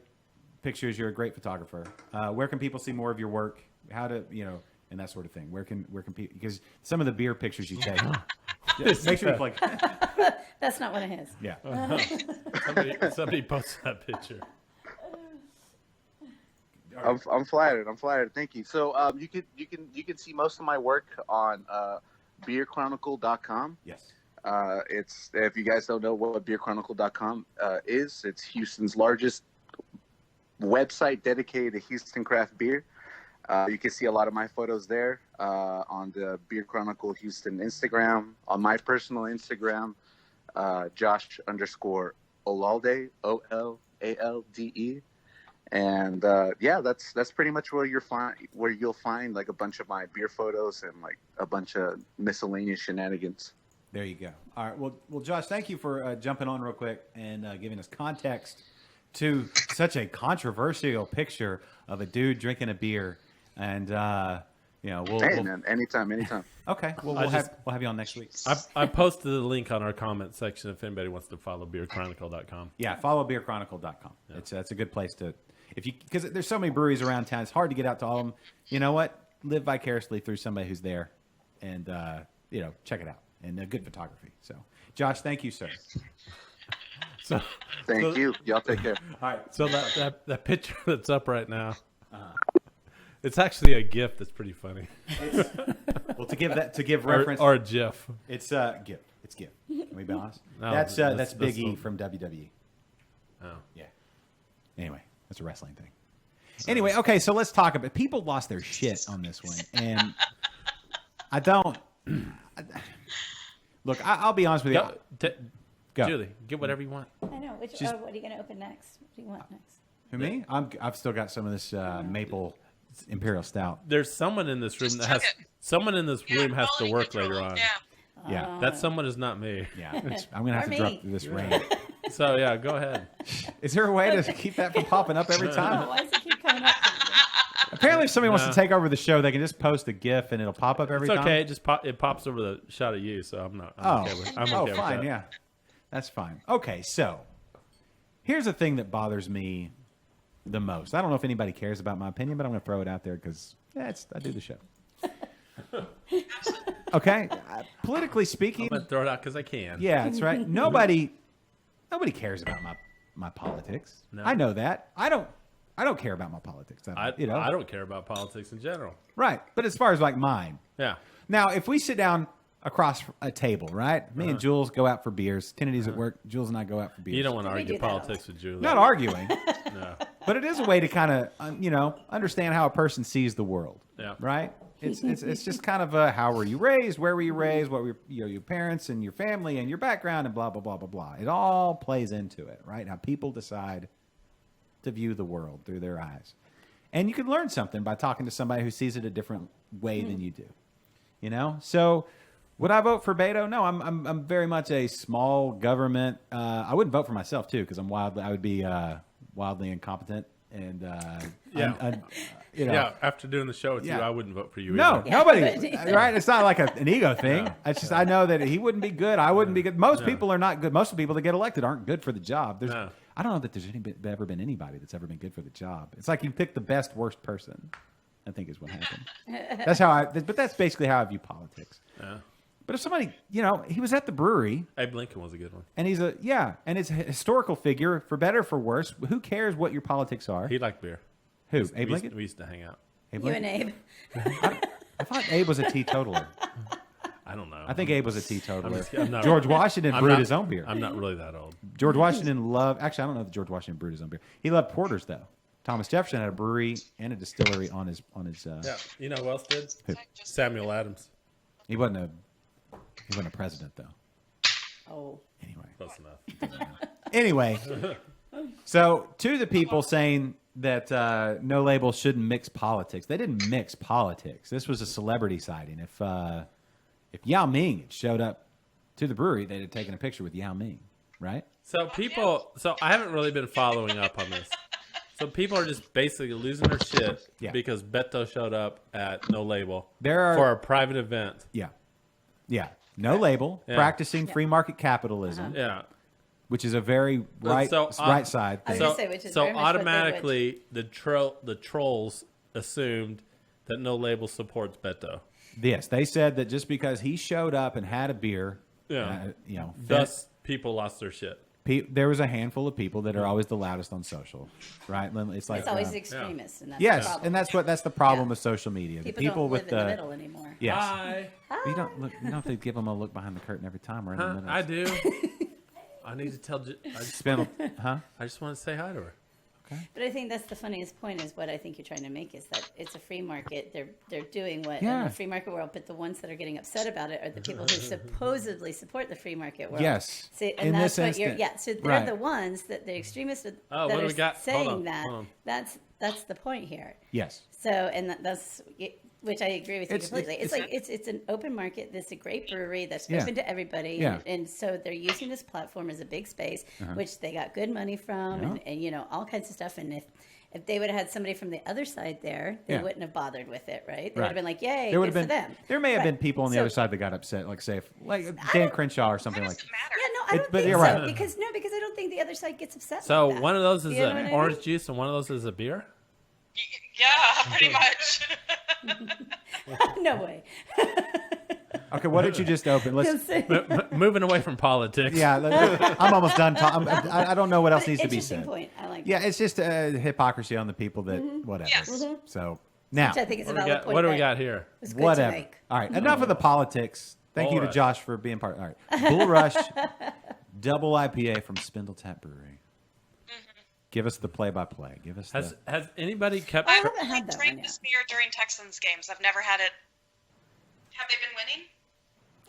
pictures. You're a great photographer. Where can people see more of your work? How to and that sort of thing. Where can people? Because some of the beer pictures you take. Make sure you That's not one of his. Yeah. Somebody posted that picture. I'm flattered. Thank you. So you can see most of my work on beerchronicle.com. Yes. It's if you guys don't know what beerchronicle.com is, it's Houston's largest website dedicated to Houston craft beer. You can see a lot of my photos there on the Beer Chronicle Houston Instagram, on my personal Instagram, Josh_Olalde, OLALDE. And that's pretty much where you'll find like a bunch of my beer photos and like a bunch of miscellaneous shenanigans. There you go. All right. Well, Josh, thank you for jumping on real quick and giving us context to such a controversial picture of a dude drinking a beer. And man, anytime. Okay. Well, we'll have you on next week. I posted the link on our comment section if anybody wants to follow beerchronicle.com. Yeah, follow beerchronicle.com. Yeah. That's a good place to because there's so many breweries around town. It's hard to get out to all of them. You know what? Live vicariously through somebody who's there, and check it out. And good photography. So, Josh, thank you, sir. Thank you. Y'all take care. All right. So that picture that's up right now. It's actually a GIF that's pretty funny. Well, to give reference, or a GIF. It's GIF. It's GIF. Can we be honest? No, that's Big E from WWE. Oh yeah. Anyway, that's a wrestling thing. Anyway, okay, so let's talk about. People lost their shit on this one, and I don't. Look, I'll be honest with you. Go, Julie. Get whatever you want. I know. What are you going to open next? What do you want next? Who, me? I've still got some of this maple Imperial Stout. There's someone in this room room has to work later on. Yeah. That someone is not me. Yeah. I'm gonna have to drop this rain. So yeah, go ahead. Is there a way to keep that from popping up every time? Why does it keep coming up? Apparently, if somebody wants to take over the show, they can just post a GIF and it'll pop up every time. It's okay. It pops over the shot of you, so I'm okay with fine. that. Yeah, that's fine. Okay, so here's the thing that bothers me the most. I don't know if anybody cares about my opinion, but I'm going to throw it out there because I do the show. Okay, politically speaking, I'm going to throw it out because I can. Yeah, that's right. Nobody cares about my politics. No. I know that. I don't care about my politics. I don't care about politics in general. Right, but as far as like mine. Yeah. Now, if we sit down across a table, right? Me and Jules go out for beers. Kennedy's at work. Jules and I go out for beers. You don't want to argue politics with Julie. Not arguing. No. But it is a way to kind of, understand how a person sees the world. Yeah. Right? It's just kind of how were you raised? Where were you raised? What were your parents and your family and your background and blah, blah, blah, blah, blah. It all plays into it, right? How people decide to view the world through their eyes. And you can learn something by talking to somebody who sees it a different way than you do. So Would I vote for Beto? No, I'm very much a small government. I wouldn't vote for myself too because I would be wildly incompetent and After doing the show with you, I wouldn't vote for you. No, either. nobody. Right? It's not like an ego thing. It's just I know that he wouldn't be good. I wouldn't be good. Most people are not good. Most of the people that get elected aren't good for the job. I don't know that there's ever been anybody that's ever been good for the job. It's like you pick the best worst person. I think is what happened. But that's basically how I view politics. Yeah. But if somebody, he was at the brewery. Abe Lincoln was a good one. And he's and it's a historical figure, for better or for worse. Who cares what your politics are? He liked beer. Who? Abe Lincoln? We used to hang out. You and Abe. I thought Abe was a teetotaler. I don't know. I think Abe was a teetotaler. I'm not, George Washington brewed his own beer. I'm not really that old. George Washington loved. Actually, I don't know if George Washington brewed his own beer. He loved porters, though. Thomas Jefferson had a brewery and a distillery on his. Yeah, you know who else did? Who? Samuel Adams. He wasn't a president, though. Oh. Anyway. Close enough. Anyway, so to the people saying that No Label shouldn't mix politics, they didn't mix politics. This was a celebrity sighting. If Yao Ming had showed up to the brewery, they'd have taken a picture with Yao Ming, right? So I haven't really been following up on this. So people are just basically losing their shit because Beto showed up at No Label for a private event. Yeah. No Label, practicing free market capitalism. Yeah. Which is a very right side thing. So automatically the trolls assumed that No Label supports Beto. Yes, they said that just because he showed up and had a beer, thus people lost their shit. There was a handful of people that are always the loudest on social, right? It's always the extremists, and that's the problem. And that's the problem with social media. People don't live in the middle anymore. Yes. Hi. You don't have to give them a look behind the curtain every time we're in the middle. I do. I need to tell. I just want to say hi to her. Okay. But I think that's the funniest point. Is what I think you're trying to make is that it's a free market. They're doing what in the free market world, but the ones that are getting upset about it are the people who supposedly support the free market world. Yes. See, and that's what you're. Yeah. So they're the ones that the extremists that are saying that. That's the point here. Yes. So that's. Which I agree with you completely. It's an open market. This is a great brewery that's open to everybody, and so they're using this platform as a big space, which they got good money from, and all kinds of stuff. And if they would have had somebody from the other side there, they wouldn't have bothered with it, right? They would have been like, "Yay, good for them." There may have been people on the other side that got upset, like Dan Crenshaw or something like that. Yeah, no, I don't think so. Right. Because I don't think the other side gets upset. So like that. one of those is an orange juice, and one of those is a beer. Yeah, pretty much. No way. Okay, what did you just open? Let's moving away from politics. Yeah, I'm almost done. I don't know what else needs to be said. Point. I like. Yeah, it's just hypocrisy on the people that whatever. Yes. So now, which I think is a valid point. What do we got here? Whatever. All right, enough of the politics. Thank you to Josh for being part. All right, Bull Rush Double IPA from Spindle Tap Brewery. Give us the play-by-play. Give us has anybody kept? I haven't had that drank this beer during Texans games. I've never had it. Have they been winning?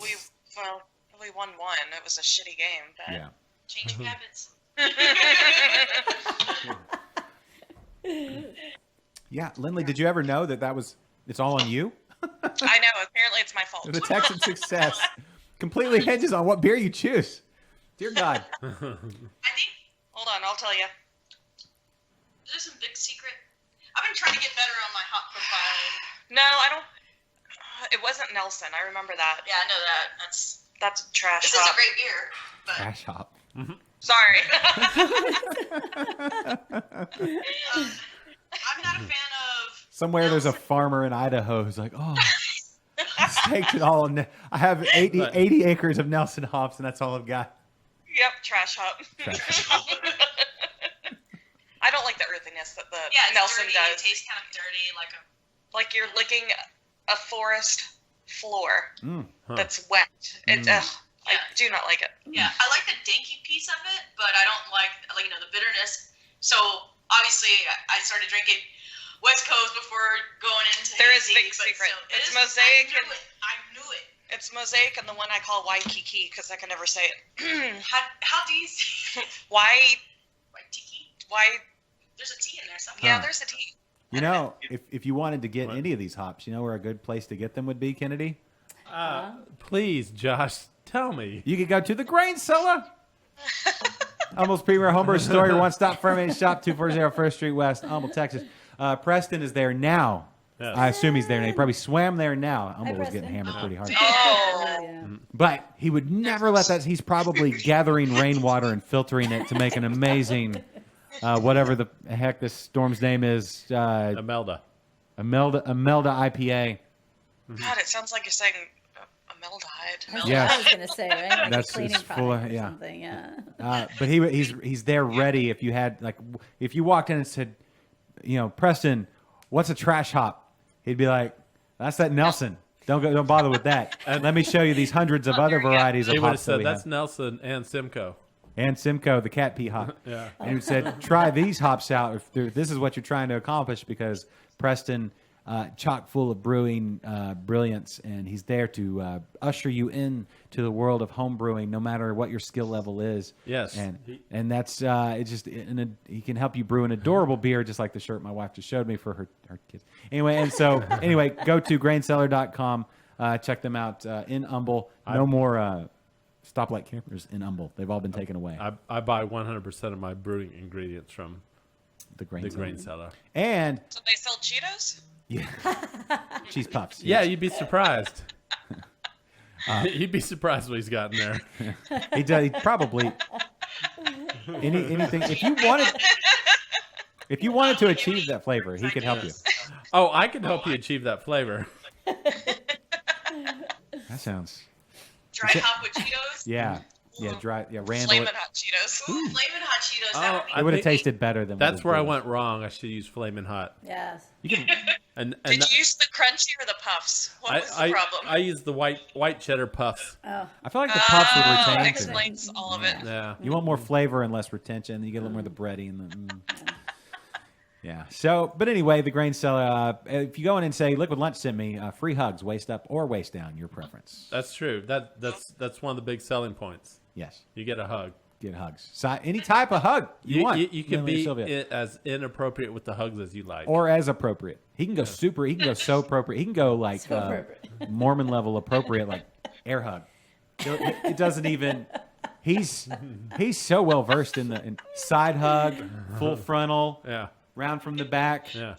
We won one. It was a shitty game, but changing habits. Yeah, Lynley, did you ever know that it's all on you? I know. Apparently, it's my fault. The Texan success completely hinges on what beer you choose. Dear God. I think. Hold on, I'll tell you. There's some big secret. I've been trying to get better on my hop profiling. No, I don't. It wasn't Nelson. I remember that. Yeah, I know that. That's trash. This is a great beer. But... Trash hop. Sorry. I'm not a fan of. Somewhere there's a farmer in Idaho who's like, staked it all. I have 80 acres of Nelson hops, and that's all I've got. Yep, trash hop. I don't like the earthiness that the Nelson dirty. does. It tastes kind of dirty, like you're licking a forest floor that's wet. I do not like it. Yeah, I like the danky piece of it, but I don't like the bitterness. So obviously, I started drinking West Coast before going into. There is a big secret. So it's Mosaic. I knew it. It's Mosaic and the one I call Waikiki because I can never say it. How do you say it? Waikiki? There's a T in there somewhere. Yeah, there's a T. You know, if you wanted to get any of these hops, you know where a good place to get them would be, Kennedy? Please, Josh, tell me. You could go to the Grain Cellar. Humble's premier homebrew store, your one-stop fermented shop, 240 First Street West, Humble, Texas. Preston is there now. Yes. I assume he's there now. He probably swam there now. Humble was getting hammered pretty hard. But he would never let that. He's probably gathering rainwater and filtering it to make an amazing, whatever the heck this storm's name is. Imelda IPA. God, it sounds like you're saying amaldehyde. Yeah, I was gonna say, right? Like that's cleaning full of, or something. Yeah. But he's there ready. If you had if you walked in and said, Preston, what's a trash hop? He'd be like, that's that Nelson. Don't bother with that. And let me show you these hundreds of other varieties of hops. He would have said that's Nelson and Simcoe. And Simcoe, the cat pee hop. Yeah. And he said, try these hops out if this is what you're trying to accomplish, because Preston, chock full of brewing brilliance, and he's there to usher you in to the world of home brewing, no matter what your skill level is. Yes. And that's it's just he can help you brew an adorable beer, just like the shirt my wife just showed me for her kids. Anyway, go to graincellar.com, check them out in Humble. No more stoplight campers in Humble. They've all been taken away. I buy 100% of my brewing ingredients from the Grain Cellar. And so they sell Cheetos? Yeah. Cheese puffs. Yeah, you'd be surprised. You'd be surprised what he's got in there. He does. He probably anything. If you wanted to achieve that flavor, he could help you. Oh, I can help you achieve that flavor. That sounds. Dry hop with Cheetos? Yeah. Yeah, dry. Yeah, Randall. Flamin' Hot Cheetos. Flamin' Hot Cheetos. It would have tasted better than. That's where I went wrong. I should use Flamin' Hot. Yes. You can. And did you use the crunchy or the puffs? What was the problem? I used the white cheddar puffs. Oh. I feel like the puffs would retain. That explains all of it. Yeah. You want more flavor and less retention. You get a little more of the bready and the. Yeah. So, but anyway, the Grain Cellar. If you go in and say, "Liquid Lunch sent me free hugs, waist up or waist down," your preference. That's true. That's one of the big selling points. Yes. You get a hug. Get hugs. So, any type of hug you want. You can be as inappropriate with the hugs as you like, or as appropriate. He can go super. He can go so appropriate. He can go like Mormon level appropriate, like air hug. It doesn't even. He's so well versed in side hug, full frontal. Yeah. Round from the back. Yeah.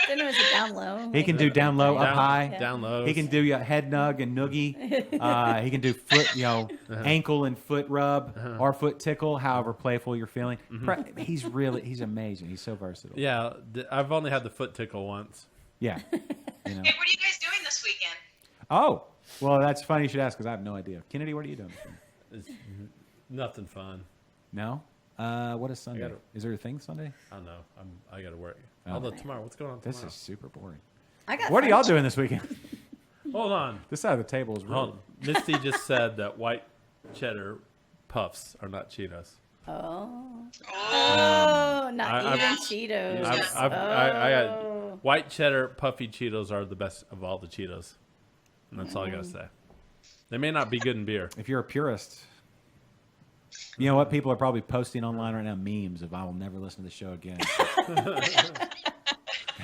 Then it was a down low. He can do down low, up high. Down low. He can do head nug and noogie. He can do foot, ankle and foot rub or foot tickle, however playful you're feeling. Mm-hmm. He's amazing. He's so versatile. Yeah, I've only had the foot tickle once. Yeah. Hey, what are you guys doing this weekend? Oh, well, that's funny you should ask because I have no idea. Kennedy, what are you doing? It's nothing fun. No? What is Sunday? Is there a thing Sunday? I don't know. I got to work. Although tomorrow, what's going on tomorrow? This is super boring. What are y'all doing this weekend? Hold on. This side of the table is really... Misty just said that white cheddar puffs are not Cheetos. Not even Cheetos. I got white cheddar puffy Cheetos are the best of all the Cheetos. And that's all I got to say. They may not be good in beer. If you're a purist... You know what? People are probably posting online right now memes of I will never listen to the show again.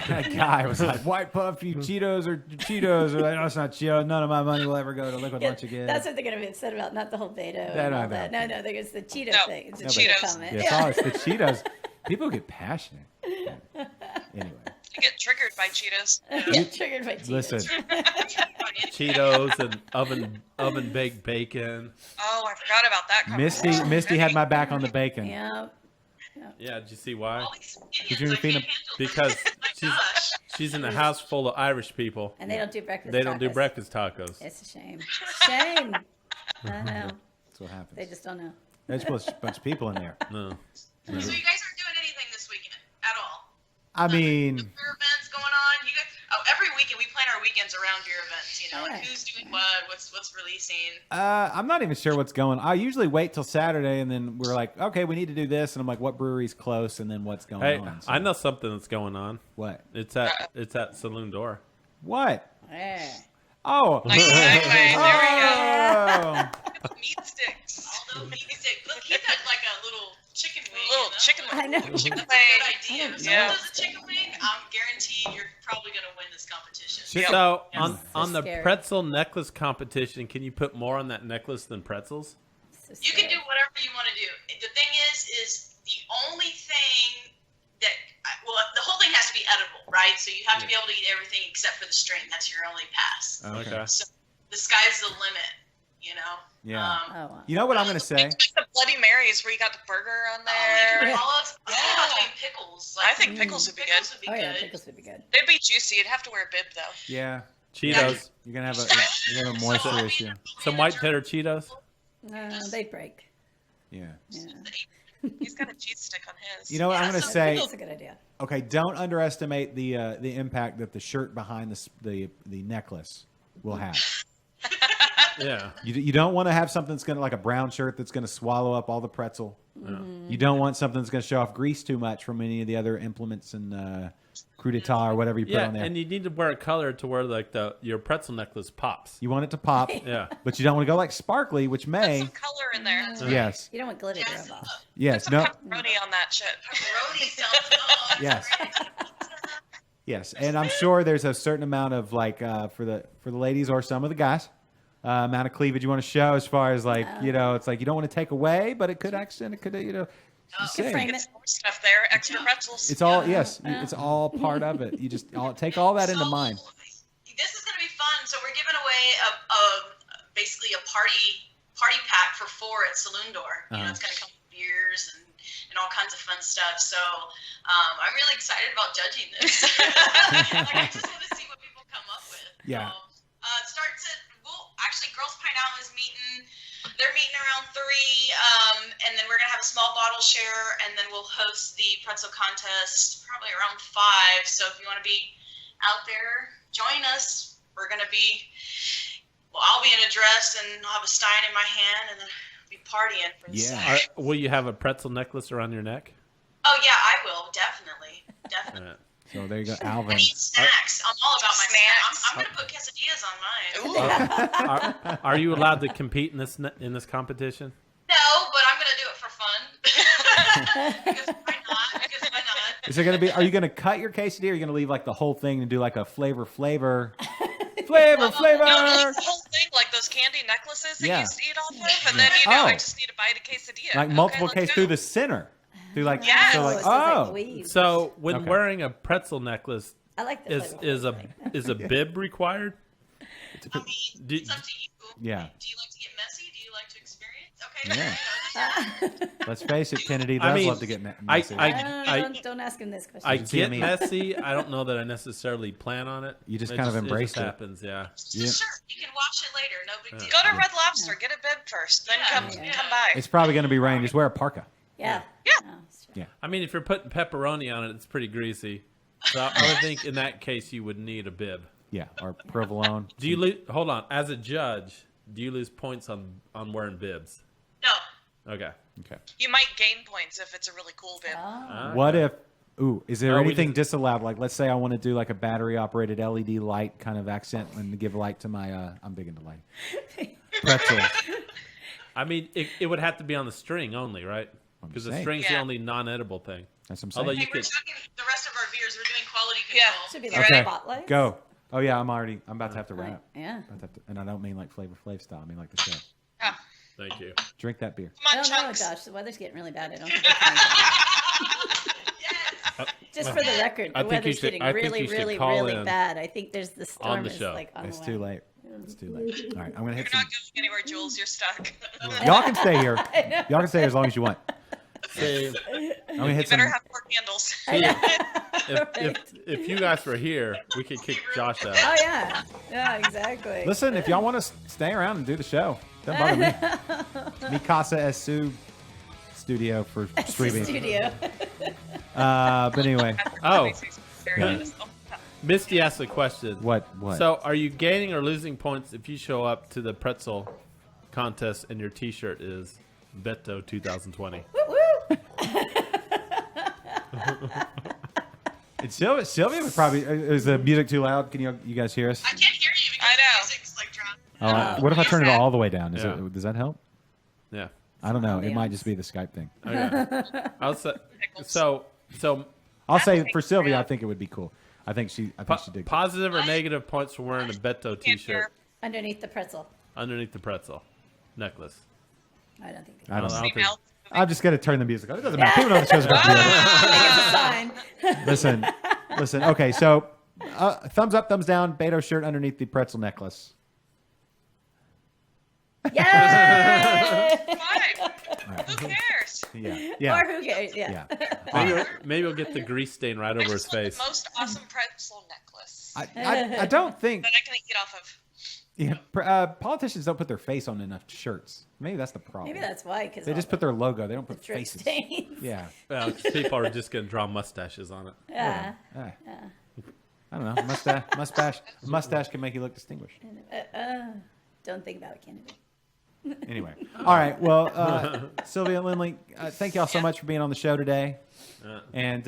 That guy was like, white puffy Cheetos or Cheetos. Or like, no, it's not Cheetos. None of my money will ever go to Liquid Lunch again. That's what they're going to be said about, not the whole Beto and all that. No, there's the Cheeto thing. It's the Cheetos. comment. Yeah, it's the Cheetos. People get passionate. Anyway. You get triggered by Cheetos. Triggered by Cheetos. Listen. Cheetos and oven baked bacon. Oh, I forgot about that. Misty had my back on the bacon. Yeah. Yeah, did you see why? Did you feed them? Because she's in a house full of Irish people. And they don't do breakfast tacos. They don't do breakfast tacos. It's a shame. Shame. I know. That's what happens. They just don't know. There's a bunch of people in there. No. So you guys aren't doing anything this weekend at all? I mean... Beer events going on? You guys, every weekend we plan our weekends around beer events. Like who's doing what, what's releasing. I'm not even sure what's going on. I usually wait till Saturday, and then we're like, okay, we need to do this, and I'm like, what brewery's close, and then what's going on? So, I know something that's going on. What? It's at Saloon Door. What? Yeah. Oh. Nice segue. There we go. Meat sticks. All those meat sticks. Look, he's got like a little chicken wing. Chicken wing. I know. Chicken That's a good wing. idea. If someone does a chicken wing, I'm guaranteed you're probably going to win this competition. So on the scary. pretzel necklace competition, can you put more on that necklace than pretzels? So You can scary. do whatever you want to do. The thing is the only thing that the whole thing has to be edible, right? So you have to be able to eat everything except for the string. That's your only pass. Okay. So the sky's the limit, you know. Yeah. Oh, wow. You know what I'm going to say? Like the Bloody Marys where you got the burger on Oh, there. I was thinking about doing pickles. Like, I think pickles would be good. Pickles would be Oh yeah, good. pickles would be good. They'd be juicy. You'd have to wear a bib though. Yeah. Cheetos. You're gonna have a moisture issue. Some white cheddar Cheetos. They'd break. Yeah. Yeah. He's got a cheese stick on his. You know what I'm gonna so say? That's a good idea. Okay, don't underestimate the impact that the shirt behind the necklace will have. Yeah. You don't want to have something that's gonna like a brown shirt that's gonna swallow up all the pretzel. You don't want something that's gonna show off grease too much from any of the other implements and crudita or whatever you put Yeah, on there. and you need to wear a color to where like your pretzel necklace pops. You want it to pop, Yeah. but you don't want to go like sparkly, which Put may. some color in there. Yes. You don't want glitter to rub off. Yes. Some No. pepperoni on that shit. Pepperoni sounds good. Yes. Yes, and I'm sure there's a certain amount of like for the ladies or some of the guys, amount of cleavage you want to show as far as like it's like you don't want to take away, but it could accent, it could just Could say. frame Get some more stuff there. Extra pretzels. It's all it's all part of it. You just take all that into mind. This is going to be fun. So we're giving away basically a party pack for 4 at Saloon Door. You know, it's going to come with beers and all kinds of fun stuff. So I'm really excited about judging this. I just want to see what people come up with. Yeah. So, it starts at actually Girls Pine Out is meeting. They're meeting around 3, and then we're gonna have a small bottle share, and then we'll host the pretzel contest probably around 5. So if you want to be out there, join us. We're gonna be. Well, I'll be in a dress, and I'll have a stein in my hand, and then be partying for the Saturday. Will you have a pretzel necklace around your neck? Oh yeah, I will definitely. Yeah. So there you go, I Alvin. need snacks. I'm all about my snacks. I'm gonna put quesadillas on mine. Are you allowed to compete in this competition? No, but I'm gonna do it for fun. Because why not? Is there gonna be? Are you gonna cut your quesadilla? Or are you gonna leave like the whole thing and do like a flavor? No, like the whole thing, like those candy necklaces that you used to eat off of, and then I just need to buy a quesadilla. Like multiple let's quesadillas go. through the center. Through like Yes. so like It's like weaves. So when Okay. wearing a pretzel necklace, I like the is a bib required? I mean, it's up to you. Yeah. Do you like to get messy? Do you like to experience? Okay. Yeah. Let's face it, Kennedy does love to get messy. Don't ask him this question. I see what I get mean? messy. I don't know that I necessarily plan on it. You just It kind of embrace it. it. Happens, yeah. Yeah. Sure, you can wash it later. No big deal. Go to Red Lobster, get a bib first, then come by. It's probably going to be raining. Just wear a parka. Yeah. Yeah. Oh, it's true. I mean, if you're putting pepperoni on it, it's pretty greasy. So I would think in that case you would need a bib. Yeah, or provolone. Do you lose? Hold on. As a judge, do you lose points on wearing bibs? No. Okay. Okay. You might gain points if it's a really cool bib. What if? Ooh, is there Oh, we anything didn't- disallowed? Like, let's say I want to do like a battery-operated LED light kind of accent and give light to my. I'm big into light. Pretzels. I mean, it would have to be on the string only, right? I'm Because the saying. string's the Yeah. only non-edible thing. That's what I'm saying. Although Hey, you we're could. talking the rest of our beers. We're doing quality Yeah. control. Should be You like ready? spotlights. Go. Oh yeah, I'm about to have to wrap. Yeah. About to have to- and I don't mean like Flavor Flav style. I mean like the show. Yeah. Thank you. Drink that beer. Come I on, don't know, chunks. Josh. The weather's getting really bad. I don't think it's Just for the record, I the think you weather's should- getting I think really, you should really, call really in bad. I think there's the storm the is show. like on It's the too way. late. It's too late. All right, I'm gonna hit You're some. not going anywhere, Jules. You're stuck. Y'all can stay here. Y'all can stay here as long as you want. See, I'm gonna hit You better some. have more candles. if you guys were here, we could kick Josh out. Oh yeah, yeah, exactly. Listen, if y'all want to stay around and do the show, don't bother me. Mi casa es su studio for streaming. Studio. But anyway, Oh. Yeah. Misty asked a question. what? So, are you gaining or losing points if you show up to the pretzel contest and your T-shirt is Beto 2020? It's Sylvia would probably. Is the music too loud? Can you guys hear us? I can't hear you because I know. the music's like drowned. What if I turn it all the way down? Yeah. Does that help? Yeah. I don't know. It Ambiance. might just be the Skype thing. Okay. I'll say, so I'll say for Pickles. Sylvia, I think it would be cool. I think she did. Positive or negative points for wearing a Beto T-shirt underneath the pretzel. Underneath the pretzel necklace. I don't think. I don't know. Female. I'm just gonna turn the music on. It doesn't matter. People know the show's about beer. I think it's a sign. Listen. Okay, so thumbs up, thumbs down. Beto shirt underneath the pretzel necklace. Yay! Fine. Who cares? Yeah. Or who cares? Yeah. Maybe we'll get the grease stain right over his face. The most awesome pretzel necklace I don't think. that I can eat off of. Yeah, politicians don't put their face on enough shirts. Maybe that's the problem. Maybe that's why. Because they just put their logo. They don't put drip faces. stains. Yeah. Well, people are just going to draw mustaches on it. Yeah. I don't know. Mustache can make you look distinguished. Don't think about it, Kennedy. Anyway. All right. Well, Sylvia and Lynley, thank y'all so much for being on the show today. And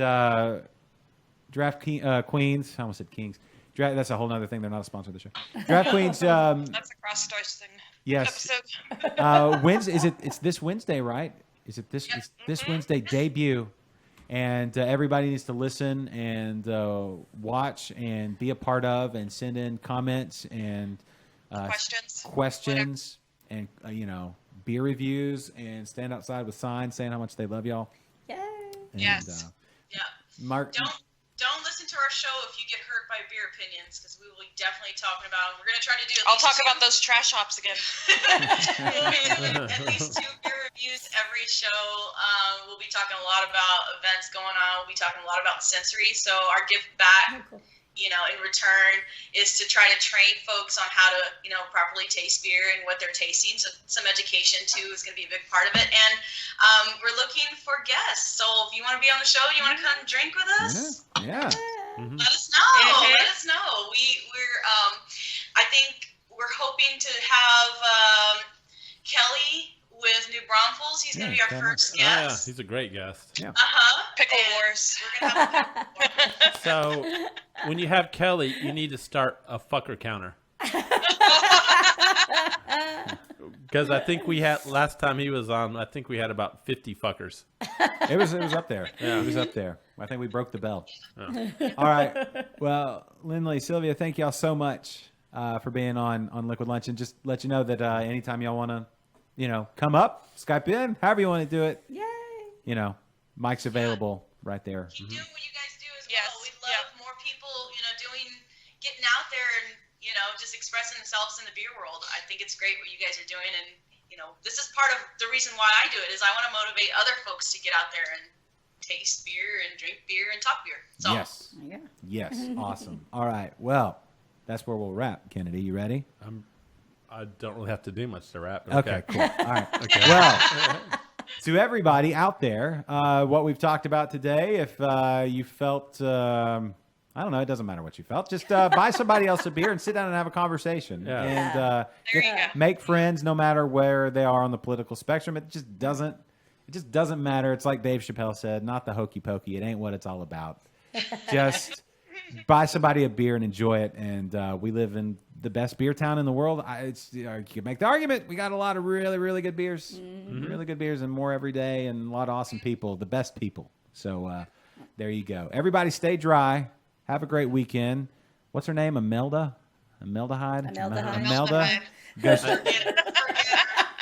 Draft Queens. I almost said Kings. That's a whole other thing. They're not a sponsor of the show. Draft Queens. That's a cross stars thing. Yes. Episode. Wednesday. It's this Wednesday, right? Is it this? It's this Wednesday debut, and everybody needs to listen and watch and be a part of and send in comments and questions and beer reviews and stand outside with signs saying how much they love y'all. Yay! And, Yes. Mark. Don't listen to our show if you get hurt by beer opinions, because we will be definitely talking about them. We're going to try to do I'll talk about those trash hops again. We'll be doing at least 2 beer reviews every show. We'll be talking a lot about events going on. We'll be talking a lot about sensory. So our gift back, in return, is to try to train folks on how to, properly taste beer and what they're tasting. So some education too is going to be a big part of it. And we're looking for guests. So if you want to be on the show, you want to come drink with us? Yeah. Let us know. Let us know. We're I think we're hoping to have Kelly with New Braunfels. He's going to be our first guest. Yeah, he's a great guest. Yeah. Pickle Wars. We're going to have a pickle wars. So when you have Kelly, you need to start a fucker counter. Because I think we had last time he was on. I think we had about 50 fuckers. It was up there. Yeah, it was up there. I think we broke the bell. Oh. All right. Well, Lynley, Sylvia, thank y'all so much for being on Liquid Lunch, and just let you know that anytime y'all want to, come up, Skype in, however you want to do it. Yay! Mike's available right there. Keep doing what you guys do as well. We love more people, getting out there and just expressing themselves in the beer world. I think it's great what you guys are doing, and this is part of the reason why I do it. Is I want to motivate other folks to get out there and taste beer and drink beer and talk beer. So. Yes. Yes. Awesome. All right. Well, that's where we'll wrap. Kennedy, you ready? I don't really have to do much to wrap. Okay. Cool. All right. Okay. Well, to everybody out there, what we've talked about today, if you felt, I don't know, it doesn't matter what you felt, just buy somebody else a beer and sit down and have a conversation. Yeah. And There you go. make friends no matter where they are on the political spectrum. It just doesn't matter. It's like Dave Chappelle said, not the hokey pokey. It ain't what it's all about. Just buy somebody a beer and enjoy it. And we live in the best beer town in the world. You can make the argument. We got a lot of really, really good beers, really good beers, and more every day, and a lot of awesome people, the best people. So there you go. Everybody stay dry. Have a great weekend. What's her name? Imelda? Imelda-Hyde? Imelda.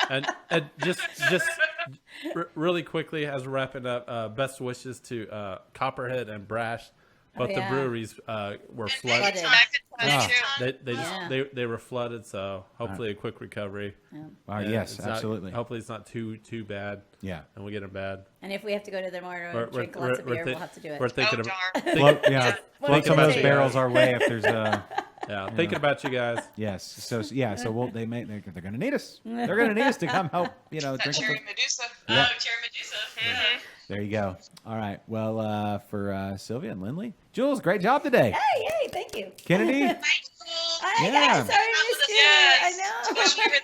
And just really quickly, as we're wrapping up, best wishes to Copperhead and Brash. Both the breweries were flooded. They were flooded, so hopefully a quick recovery. Yes, absolutely. Hopefully it's not too bad. Yeah. And we get them bad. And if we have to go to the mortar and drink lots of beer, we'll have to do it. We're thinking float some of those barrels our way if there's a... thinking about you guys. Yes. So they're going to need us. They're going to need us to come help, drink. Cherry Medusa. Yeah. Oh, Cherry Medusa. Mm-hmm. There you go. All right. Well, for Sylvia and Lynley, Jules, great job today. Hey, thank you. Kennedy. Thanks, Jules. I'm sorry I missed you. Yes. I know. Wish you were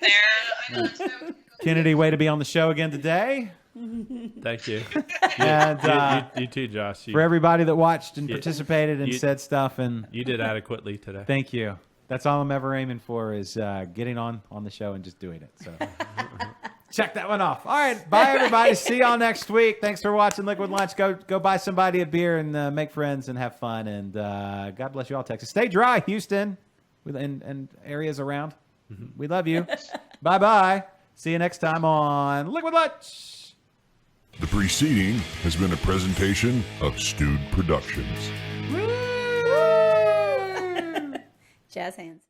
there. Kennedy, way to be on the show again today. Thank you. And you too, Josh. for everybody that watched and participated and said stuff, and you did adequately today. Thank you. That's all I'm ever aiming for is getting on the show and just doing it. So Check that one off. All right. Bye, everybody. See y'all next week. Thanks for watching Liquid Lunch. Go buy somebody a beer and make friends and have fun. And God bless you all, Texas. Stay dry, Houston, and areas around. We love you. Bye-bye. See you next time on Liquid Lunch. The preceding has been a presentation of Stewed Productions. Jazz hands.